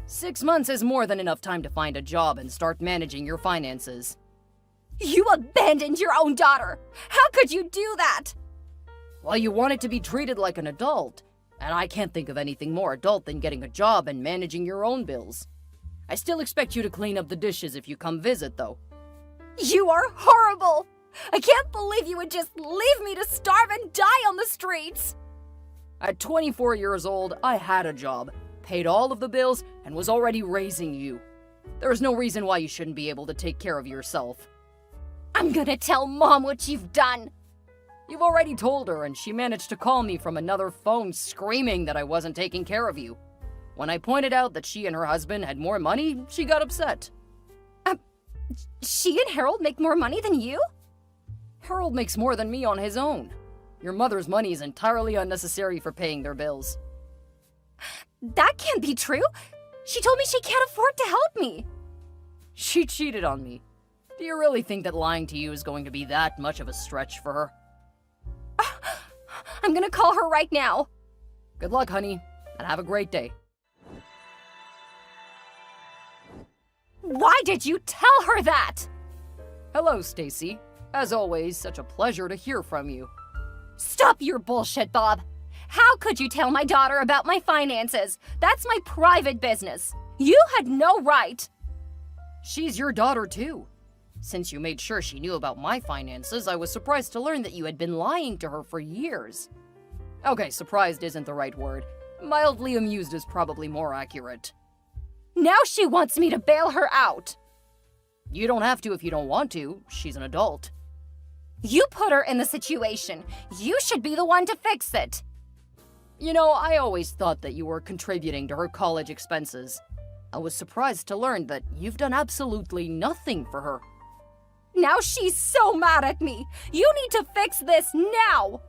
6 months is more than enough time to find a job and start managing your finances.
You abandoned your own daughter. How could you do that?
Well, you wanted to be treated like an adult, and I can't think of anything more adult than getting a job and managing your own bills. I still expect you to clean up the dishes if you come visit, though.
You are horrible! I can't believe you would just leave me to starve and die on the streets!
At 24 years old, I had a job, paid all of the bills, and was already raising you. There's no reason why you shouldn't be able to take care of yourself.
I'm gonna tell Mom what you've done!
You've already told her, and she managed to call me from another phone screaming that I wasn't taking care of you. When I pointed out that she and her husband had more money, she got upset.
She and Harold make more money than you?
Harold makes more than me on his own. Your mother's money is entirely unnecessary for paying their bills.
That can't be true. She told me she can't afford to help me.
She cheated on me. Do you really think that lying to you is going to be that much of a stretch for her?
I'm gonna call her right now.
Good luck, honey, and have a great day.
Why did you tell her that?
Hello, Stacy. As always, such a pleasure to hear from you.
Stop your bullshit, Bob. How could you tell my daughter about my finances? That's my private business. You had no right.
She's your daughter, too. Since you made sure she knew about my finances, I was surprised to learn that you had been lying to her for years. Okay, surprised isn't the right word. Mildly amused is probably more accurate.
Now she wants me to bail her out.
You don't have to if you don't want to. She's an adult.
You put her in the situation. You should be the one to fix it.
You know, I always thought that you were contributing to her college expenses. I was surprised to learn that you've done absolutely nothing for her.
Now she's so mad at me. You need to fix this now.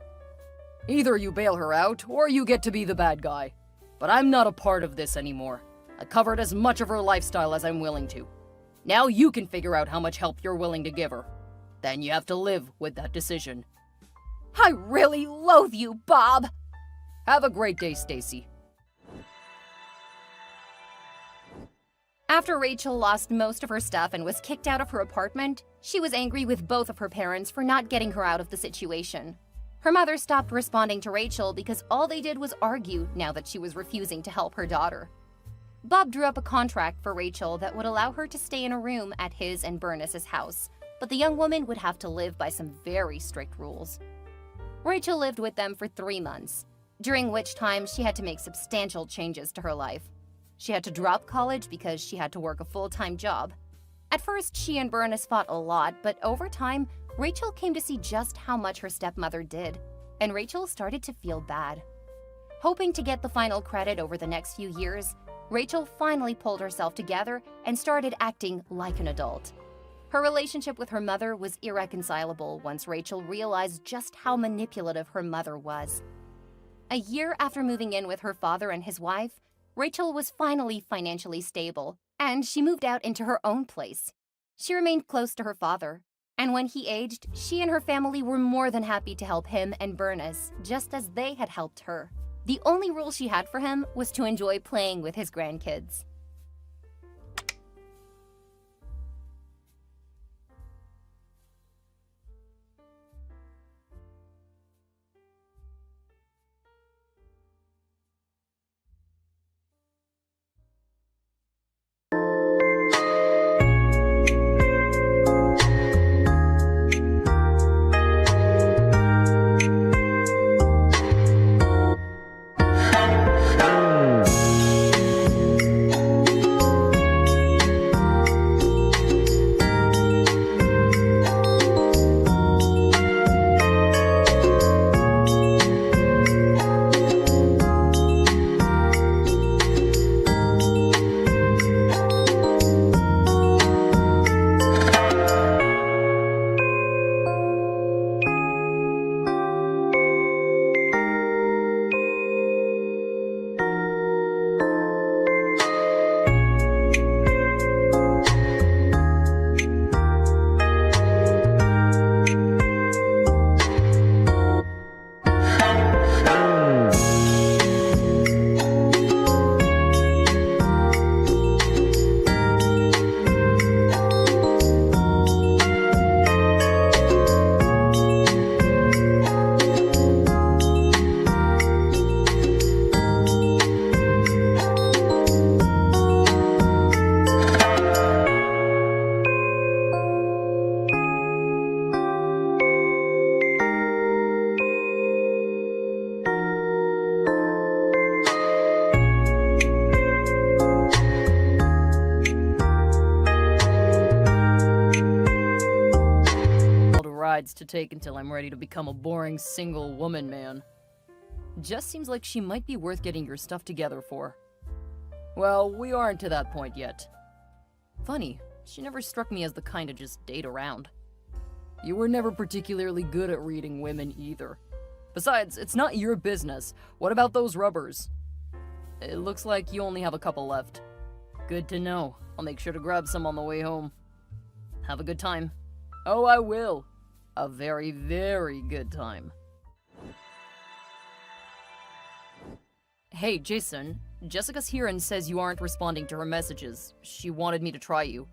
Either you bail her out, or you get to be the bad guy. But I'm not a part of this anymore. I covered as much of her lifestyle as I'm willing to. Now you can figure out how much help you're willing to give her. Then you have to live with that decision.
I really loathe you, Bob.
Have a great day, Stacy.
After Rachel lost most of her stuff and was kicked out of her apartment, she was angry with both of her parents for not getting her out of the situation. Her mother stopped responding to Rachel because all they did was argue now that she was refusing to help her daughter. Bob drew up a contract for Rachel that would allow her to stay in a room at his and Bernice's house, but the young woman would have to live by some very strict rules. Rachel lived with them for 3 months, during which time she had to make substantial changes to her life. She had to drop college because she had to work a full-time job. At first, she and Bernice fought a lot, but over time, Rachel came to see just how much her stepmother did, and Rachel started to feel bad. Hoping to get the final credit over the next few years, Rachel finally pulled herself together and started acting like an adult. Her relationship with her mother was irreconcilable once Rachel realized just how manipulative her mother was. A year after moving in with her father and his wife, Rachel was finally financially stable, and she moved out into her own place. She remained close to her father, and when he aged, she and her family were more than happy to help him and Bernice, just as they had helped her. The only rule she had for him was to enjoy playing with his grandkids.
To take until I'm ready to become a boring single woman man. Just seems like she might be worth getting your stuff together for. Well, we aren't to that point yet. Funny, she never struck me as the kind to just date around. You were never particularly good at reading women either. Besides, it's not your business. What about those rubbers? It looks like you only have a couple left. Good to know. I'll make sure to grab some on the way home. Have a good time. Oh, I will. A very, very good time. Hey, Jason. Jessica's here and says you aren't responding to her messages. She wanted me to try you.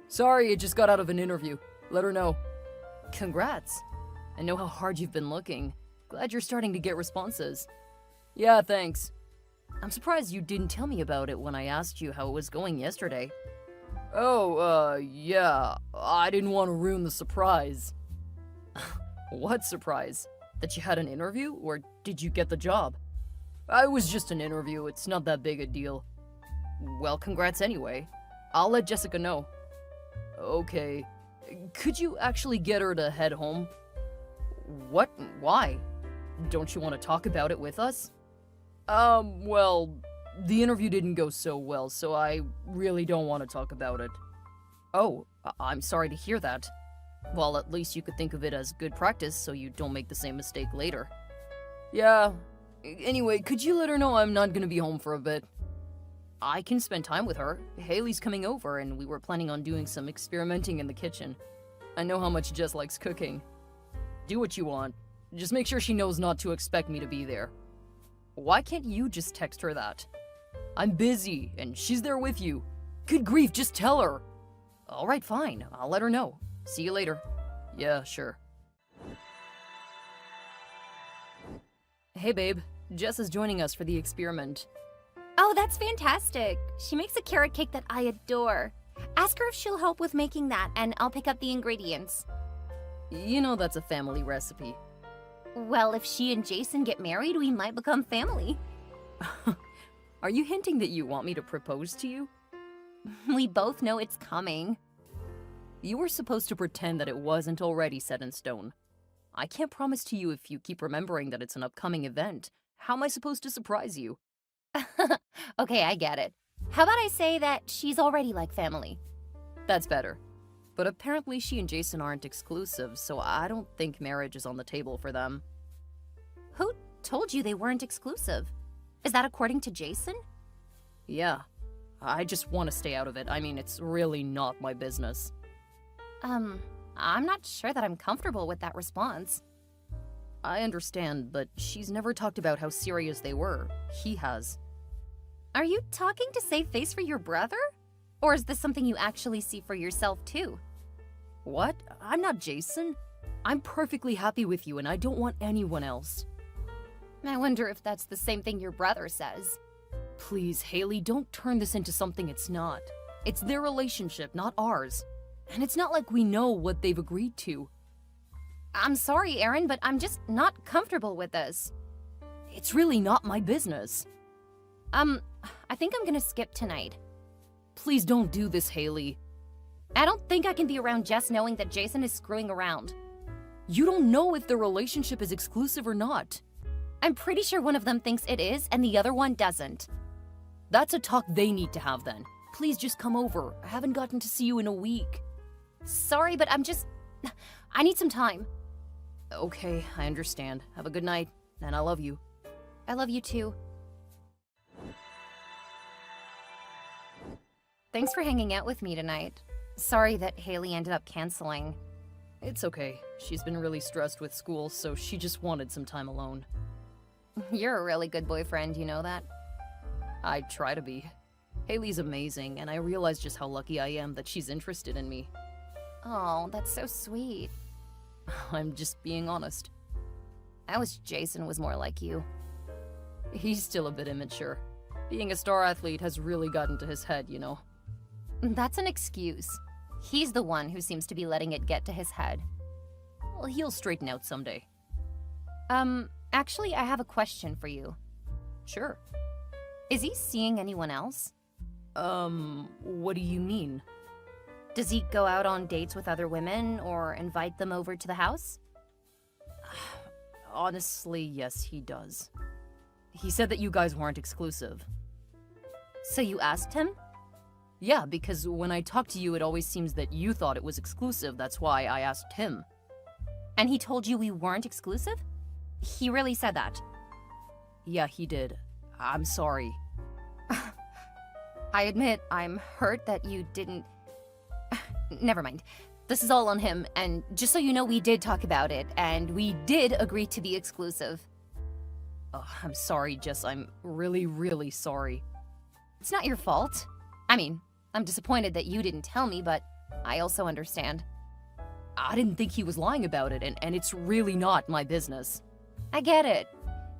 Sorry, I just got out of an interview. Let her know. Congrats. I know how hard you've been looking. Glad you're starting to get responses. Yeah, thanks. I'm surprised you didn't tell me about it when I asked you how it was going yesterday. Oh, yeah. I didn't want to ruin the surprise. What surprise? That you had an interview, or did you get the job? It was just an interview, it's not that big a deal. Well, congrats anyway. I'll let Jessica know. Okay. Could you actually get her to head home? What? Why? Don't you want to talk about it with us? Well, the interview didn't go so well, so I really don't want to talk about it. Oh, I'm sorry to hear that. Well, at least you could think of it as good practice so you don't make the same mistake later. Yeah. Anyway, could you let her know I'm not gonna be home for a bit? I can spend time with her. Haley's coming over, and we were planning on doing some experimenting in the kitchen. I know how much Jess likes cooking. Do what you want. Just make sure she knows not to expect me to be there. Why can't you just text her that? I'm busy, and she's there with you. Good grief, just tell her. Alright, fine. I'll let her know. See you later. Yeah, sure. Hey, babe. Jess is joining us for the experiment.
Oh, that's fantastic. She makes a carrot cake that I adore. Ask her if she'll help with making that, and I'll pick up the ingredients.
You know that's a family recipe.
Well, if she and Jason get married, we might become family.
Are you hinting that you want me to propose to you?
We both know it's coming.
You were supposed to pretend that it wasn't already set in stone. I can't promise to you if you keep remembering that it's an upcoming event. How am I supposed to surprise you?
Okay, I get it. How about I say that she's already like family?
That's better. But apparently she and Jason aren't exclusive, so I don't think marriage is on the table for them.
Who told you they weren't exclusive? Is that according to Jason?
Yeah. I just want to stay out of it. I mean, it's really not my business.
I'm not sure that I'm comfortable with that response.
I understand, but she's never talked about how serious they were. He has.
Are you talking to save face for your brother? Or is this something you actually see for yourself too?
What? I'm not Jason. I'm perfectly happy with you and I don't want anyone else.
I wonder if that's the same thing your brother says.
Please, Haley, don't turn this into something it's not. It's their relationship, not ours. And it's not like we know what they've agreed to.
I'm sorry, Aaron, but I'm just not comfortable with this.
It's really not my business.
I think I'm gonna skip tonight.
Please don't do this, Haley.
I don't think I can be around Jess knowing that Jason is screwing around.
You don't know if the relationship is exclusive or not.
I'm pretty sure one of them thinks it is and the other one doesn't.
That's a talk they need to have then. Please just come over. I haven't gotten to see you in a week.
Sorry, but I need some time.
Okay, I understand. Have a good night, and I love you.
I love you too. Thanks for hanging out with me tonight. Sorry that Haley ended up canceling.
It's okay. She's been really stressed with school, so she just wanted some time alone.
You're a really good boyfriend, you know that?
I try to be. Haley's amazing, and I realize just how lucky I am that she's interested in me.
Oh, that's so sweet.
I'm just being honest.
I wish Jason was more like you.
He's still a bit immature. Being a star athlete has really gotten to his head, you know.
That's an excuse. He's the one who seems to be letting it get to his head.
Well, he'll straighten out someday.
Actually, I have a question for you.
Sure.
Is he seeing anyone else?
What do you mean?
Does he go out on dates with other women or invite them over to the house?
Honestly, yes, he does. He said that you guys weren't exclusive.
So you asked him?
Yeah, because when I talk to you, it always seems that you thought it was exclusive. That's why I asked him.
And he told you we weren't exclusive? He really said that?
Yeah, he did. I'm sorry.
I admit I'm hurt that you didn't... Never mind. This is all on him, and just so you know, we did talk about it, and we did agree to be exclusive.
Oh, I'm sorry, Jess. I'm really, really sorry.
It's not your fault. I mean, I'm disappointed that you didn't tell me, but I also understand.
I didn't think he was lying about it, and it's really not my business.
I get it.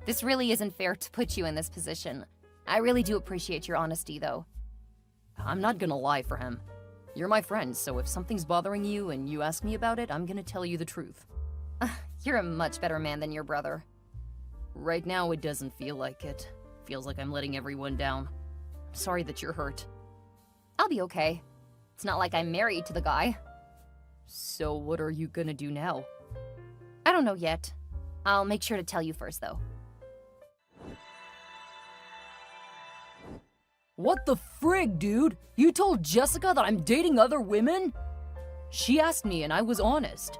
This really isn't fair to put you in this position. I really do appreciate your honesty, though.
I'm not gonna lie for him. You're my friend, so if something's bothering you and you ask me about it, I'm gonna tell you the truth.
You're a much better man than your brother.
Right now, it doesn't feel like it. Feels like I'm letting everyone down. I'm sorry that you're hurt.
I'll be okay. It's not like I'm married to the guy.
So what are you gonna do now?
I don't know yet. I'll make sure to tell you first, though.
What the frig, dude? You told Jessica that I'm dating other women? She asked me and I was honest.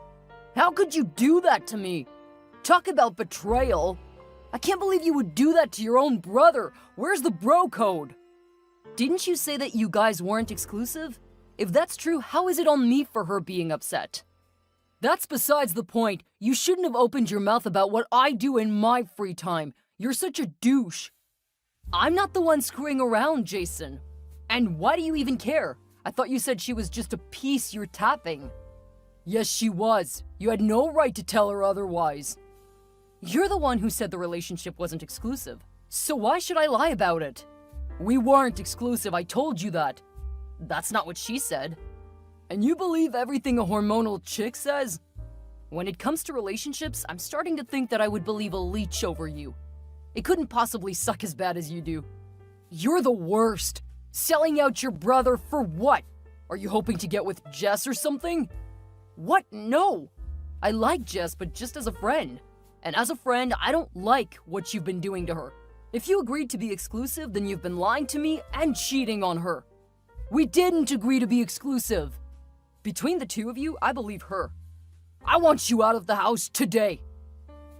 How could you do that to me? Talk about betrayal. I can't believe you would do that to your own brother. Where's the bro code? Didn't you say that you guys weren't exclusive? If that's true, how is it on me for her being upset? That's besides the point. You shouldn't have opened your mouth about what I do in my free time. You're such a douche. I'm not the one screwing around, Jason. And why do you even care? I thought you said she was just a piece you're tapping. Yes, she was. You had no right to tell her otherwise. You're the one who said the relationship wasn't exclusive. So why should I lie about it? We weren't exclusive, I told you that. That's not what she said. And you believe everything a hormonal chick says? When it comes to relationships, I'm starting to think that I would believe a leech over you. It couldn't possibly suck as bad as you do. You're the worst. Selling out your brother for what? Are you hoping to get with Jess or something? What? No. I like Jess, but just as a friend. And as a friend, I don't like what you've been doing to her. If you agreed to be exclusive, then you've been lying to me and cheating on her. We didn't agree to be exclusive. Between the two of you, I believe her. I want you out of the house today.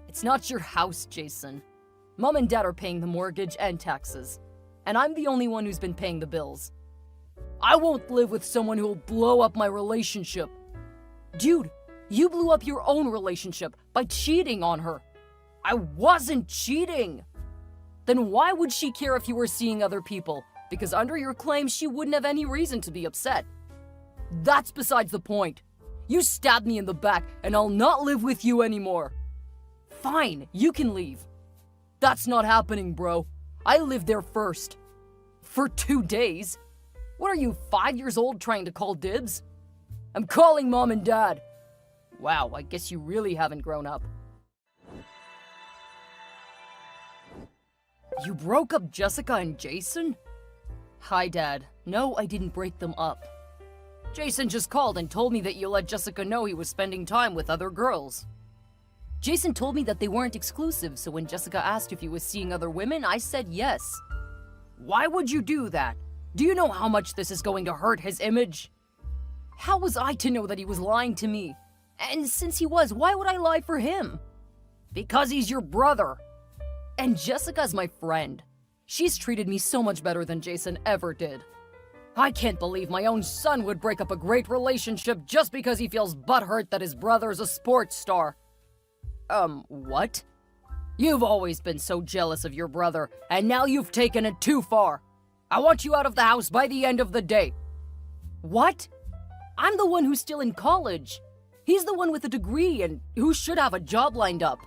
It's not your house, Jason. Mom and Dad are paying the mortgage and taxes, and I'm the only one who's been paying the bills. I won't live with someone who'll blow up my relationship. Dude, you blew up your own relationship by cheating on her. I wasn't cheating. Then why would she care if you were seeing other people? Because under your claim, she wouldn't have any reason to be upset. That's besides the point. You stabbed me in the back, and I'll not live with you anymore. Fine, you can leave. That's not happening, bro. I lived there first. For 2 days? What are you, 5 years old trying to call dibs? I'm calling Mom and Dad. Wow, I guess you really haven't grown up. You broke up Jessica and Jason? Hi, Dad. No, I didn't break them up. Jason just called and told me that you let Jessica know he was spending time with other girls. Jason told me that they weren't exclusive, so when Jessica asked if he was seeing other women, I said yes. Why would you do that? Do you know how much this is going to hurt his image? How was I to know that he was lying to me? And since he was, why would I lie for him? Because he's your brother. And Jessica's my friend. She's treated me so much better than Jason ever did. I can't believe my own son would break up a great relationship just because he feels butthurt that his brother's a sports star. What? You've always been so jealous of your brother, and now you've taken it too far. I want you out of the house by the end of the day. What? I'm the one who's still in college. He's the one with a degree and who should have a job lined up.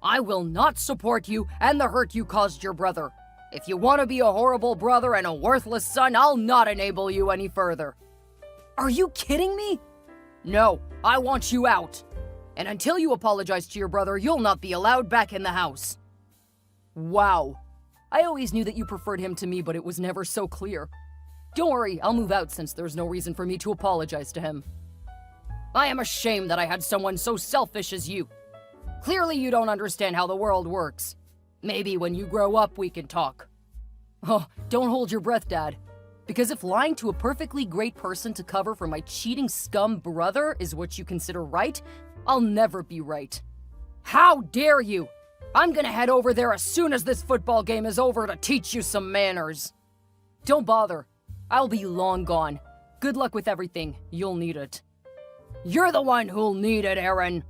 I will not support you and the hurt you caused your brother. If you want to be a horrible brother and a worthless son, I'll not enable you any further. Are you kidding me? No, I want you out. And until you apologize to your brother, you'll not be allowed back in the house. Wow. I always knew that you preferred him to me, but it was never so clear. Don't worry, I'll move out since there's no reason for me to apologize to him. I am ashamed that I had someone so selfish as you. Clearly you don't understand how the world works. Maybe when you grow up we can talk. Oh, don't hold your breath, Dad. Because if lying to a perfectly great person to cover for my cheating scum brother is what you consider right, I'll never be right. How dare you! I'm gonna head over there as soon as this football game is over to teach you some manners. Don't bother. I'll be long gone. Good luck with everything. You'll need it. You're the one who'll need it, Aaron.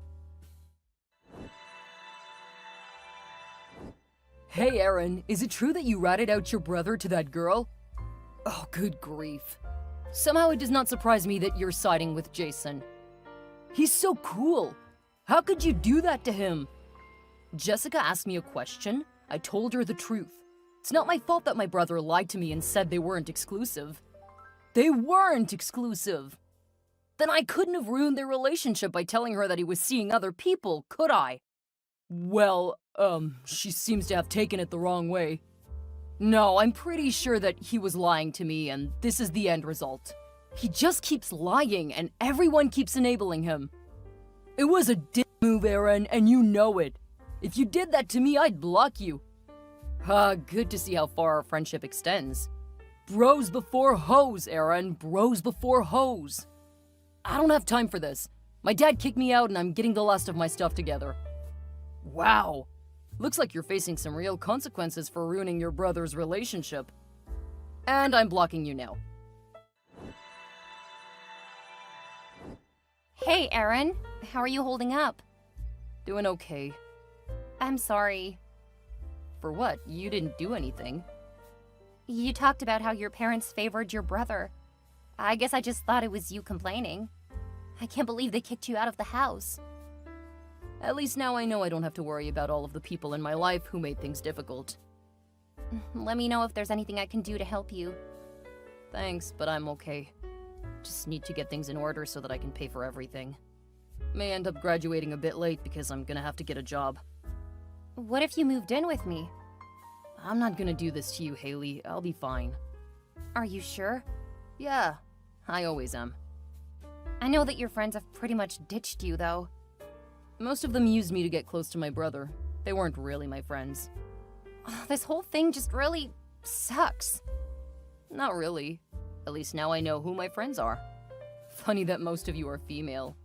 Hey, Aaron, is it true that you ratted out your brother to that girl? Oh, good grief. Somehow it does not surprise me that you're siding with Jason. He's so cool. How could you do that to him? Jessica asked me a question. I told her the truth. It's not my fault that my brother lied to me and said they weren't exclusive. They weren't exclusive. Then I couldn't have ruined their relationship by telling her that he was seeing other people, could I? Well, she seems to have taken it the wrong way. No, I'm pretty sure that he was lying to me, and this is the end result. He just keeps lying, and everyone keeps enabling him. It was a dick move, Aaron, and you know it. If you did that to me, I'd block you. Good to see how far our friendship extends. Bros before hoes, Aaron. Bros before hoes. I don't have time for this. My dad kicked me out and I'm getting the last of my stuff together. Wow. Looks like you're facing some real consequences for ruining your brother's relationship. And I'm blocking you now.
Hey, Aaron. How are you holding up?
Doing okay.
I'm sorry.
For what? You didn't do anything.
You talked about how your parents favored your brother. I guess I just thought it was you complaining. I can't believe they kicked you out of the house.
At least now I know I don't have to worry about all of the people in my life who made things difficult.
Let me know if there's anything I can do to help you.
Thanks, but I'm okay. Just need to get things in order so that I can pay for everything. May end up graduating a bit late because I'm gonna have to get a job.
What if you moved in with me?
I'm not gonna do this to you, Haley. I'll be fine.
Are you sure?
Yeah, I always am.
I know that your friends have pretty much ditched you, though.
Most of them used me to get close to my brother. They weren't really my friends.
This whole thing just really sucks.
Not really. At least now I know who my friends are. Funny that most of you are female.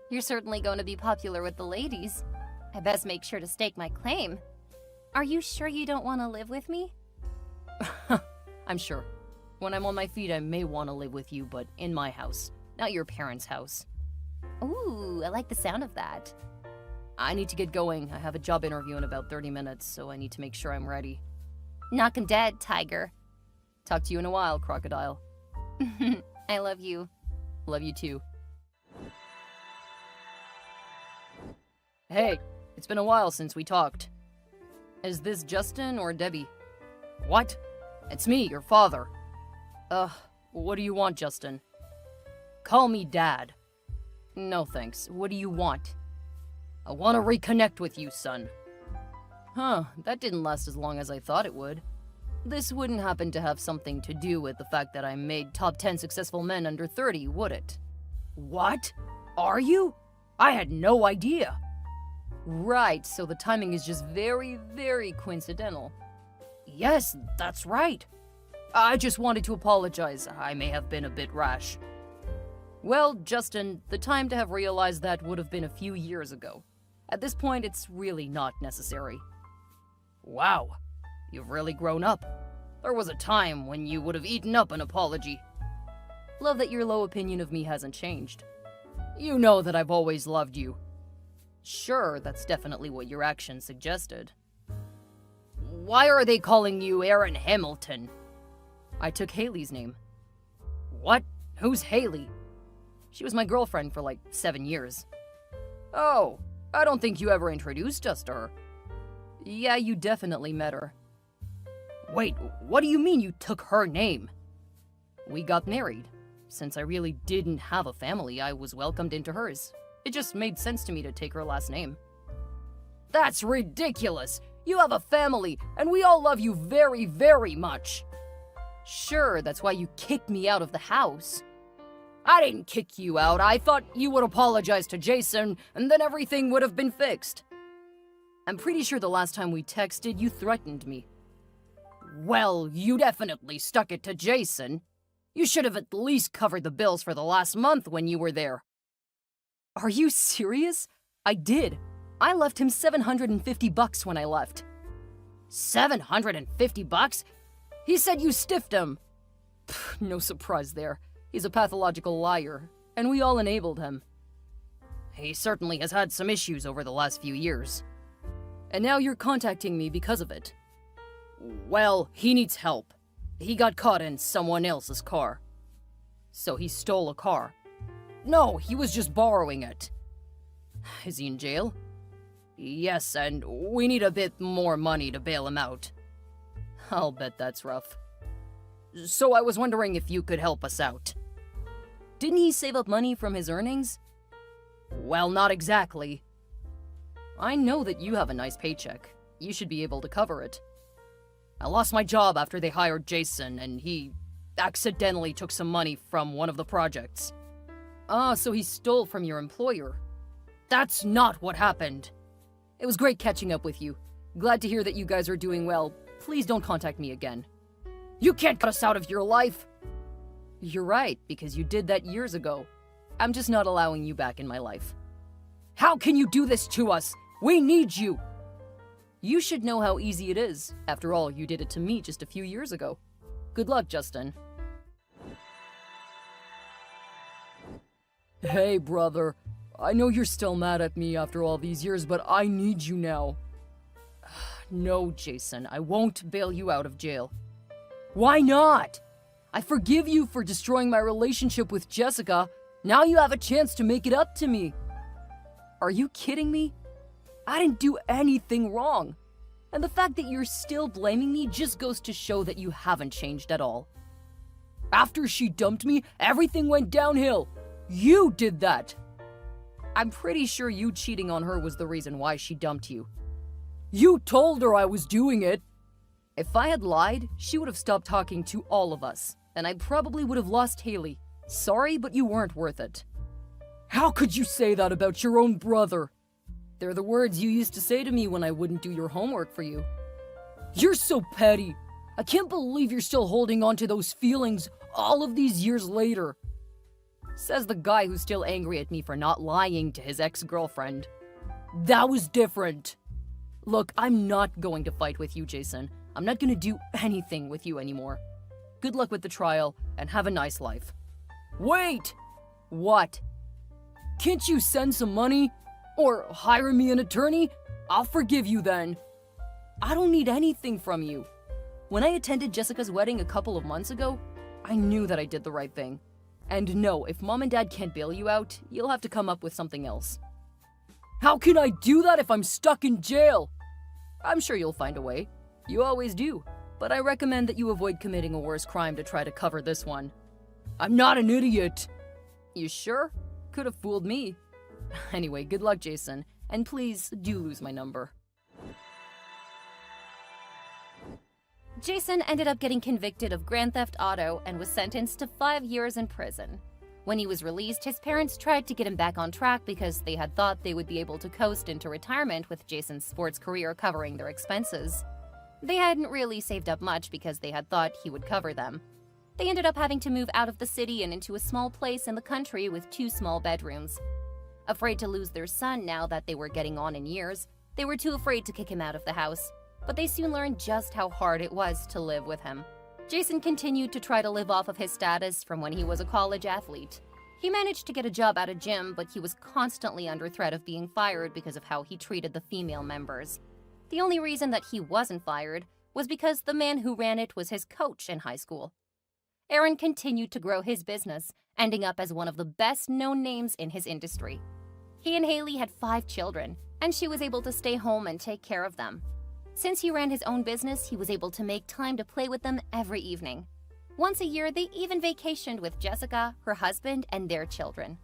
You're certainly going to be popular with the ladies. I best make sure to stake my claim. Are you sure you don't want to live with me?
I'm sure. When I'm on my feet, I may want to live with you, but in my house, not your parents' house.
Ooh, I like the sound of that.
I need to get going. I have a job interview in about 30 minutes, so I need to make sure I'm ready.
Knock 'em dead, tiger.
Talk to you in a while, crocodile.
I love you.
Love you too. Hey, it's been a while since we talked. Is this Justin or Debbie? What? It's me, your father. What do you want, Justin? Call me Dad. No thanks. What do you want? I want to reconnect with you, son. That didn't last as long as I thought it would. This wouldn't happen to have something to do with the fact that I made top 10 successful men under 30, would it? What? Are you? I had no idea. Right, so the timing is just very, very coincidental. Yes, that's right. I just wanted to apologize. I may have been a bit rash. Well, Justin, the time to have realized that would have been a few years ago. At this point, it's really not necessary. Wow, you've really grown up. There was a time when you would have eaten up an apology. Love that your low opinion of me hasn't changed. You know that I've always loved you. Sure, that's definitely what your actions suggested. Why are they calling you Aaron Hamilton? I took Haley's name. What? Who's Haley? She was my girlfriend for like 7 years. Oh, I don't think you ever introduced us to her. Yeah, you definitely met her. Wait, what do you mean you took her name? We got married. Since I really didn't have a family, I was welcomed into hers. It just made sense to me to take her last name. That's ridiculous! You have a family, and we all love you very, very much. Sure, that's why you kicked me out of the house. I didn't kick you out. I thought you would apologize to Jason, and then everything would have been fixed. I'm pretty sure the last time we texted, you threatened me. Well, you definitely stuck it to Jason. You should have at least covered the bills for the last month when you were there. Are you serious? I did. I left him $750 when I left. $750? He said you stiffed him. No surprise there. He's a pathological liar, and we all enabled him. He certainly has had some issues over the last few years. And now you're contacting me because of it. Well, he needs help. He got caught in someone else's car. So he stole a car. No, he was just borrowing it. Is he in jail? Yes, and we need a bit more money to bail him out. I'll bet that's rough. So I was wondering if you could help us out. Didn't he save up money from his earnings? Well, not exactly. I know that you have a nice paycheck. You should be able to cover it. I lost my job after they hired Jason, and he accidentally took some money from one of the projects. Ah, so he stole from your employer. That's not what happened. It was great catching up with you. Glad to hear that you guys are doing well. Please don't contact me again. You can't cut us out of your life! You're right, because you did that years ago. I'm just not allowing you back in my life. How can you do this to us? We need you! You should know how easy it is. After all, you did it to me just a few years ago. Good luck, Justin. Hey, brother. I know you're still mad at me after all these years, but I need you now. No, Jason, I won't bail you out of jail. Why not? I forgive you for destroying my relationship with Jessica. Now you have a chance to make it up to me. Are you kidding me? I didn't do anything wrong. And the fact that you're still blaming me just goes to show that you haven't changed at all. After she dumped me, everything went downhill. You did that. I'm pretty sure you cheating on her was the reason why she dumped you. You told her I was doing it. If I had lied, she would have stopped talking to all of us, and I probably would have lost Haley. Sorry, but you weren't worth it. How could you say that about your own brother? They're the words you used to say to me when I wouldn't do your homework for you. You're so petty. I can't believe you're still holding on to those feelings all of these years later. Says the guy who's still angry at me for not lying to his ex-girlfriend. That was different. Look, I'm not going to fight with you, Jason. I'm not going to do anything with you anymore. Good luck with the trial, and have a nice life. Wait! What? Can't you send some money? Or hire me an attorney? I'll forgive you then. I don't need anything from you. When I attended Jessica's wedding a couple of months ago, I knew that I did the right thing. And no, if Mom and Dad can't bail you out, you'll have to come up with something else. How can I do that if I'm stuck in jail? I'm sure you'll find a way. You always do. But I recommend that you avoid committing a worse crime to try to cover this one. I'm not an idiot. You sure? Could have fooled me. Anyway, good luck, Jason. And please do lose my number.
Jason ended up getting convicted of grand theft auto and was sentenced to 5 years in prison. When he was released, his parents tried to get him back on track because they had thought they would be able to coast into retirement with Jason's sports career covering their expenses. They hadn't really saved up much because they had thought he would cover them. They ended up having to move out of the city and into a small place in the country with 2 small bedrooms. Afraid to lose their son now that they were getting on in years, they were too afraid to kick him out of the house. But they soon learned just how hard it was to live with him. Jason continued to try to live off of his status from when he was a college athlete. He managed to get a job at a gym, but he was constantly under threat of being fired because of how he treated the female members. The only reason that he wasn't fired was because the man who ran it was his coach in high school. Aaron continued to grow his business, ending up as one of the best-known names in his industry. He and Haley had 5 children, and she was able to stay home and take care of them. Since he ran his own business, he was able to make time to play with them every evening. Once a year, they even vacationed with Jessica, her husband, and their children.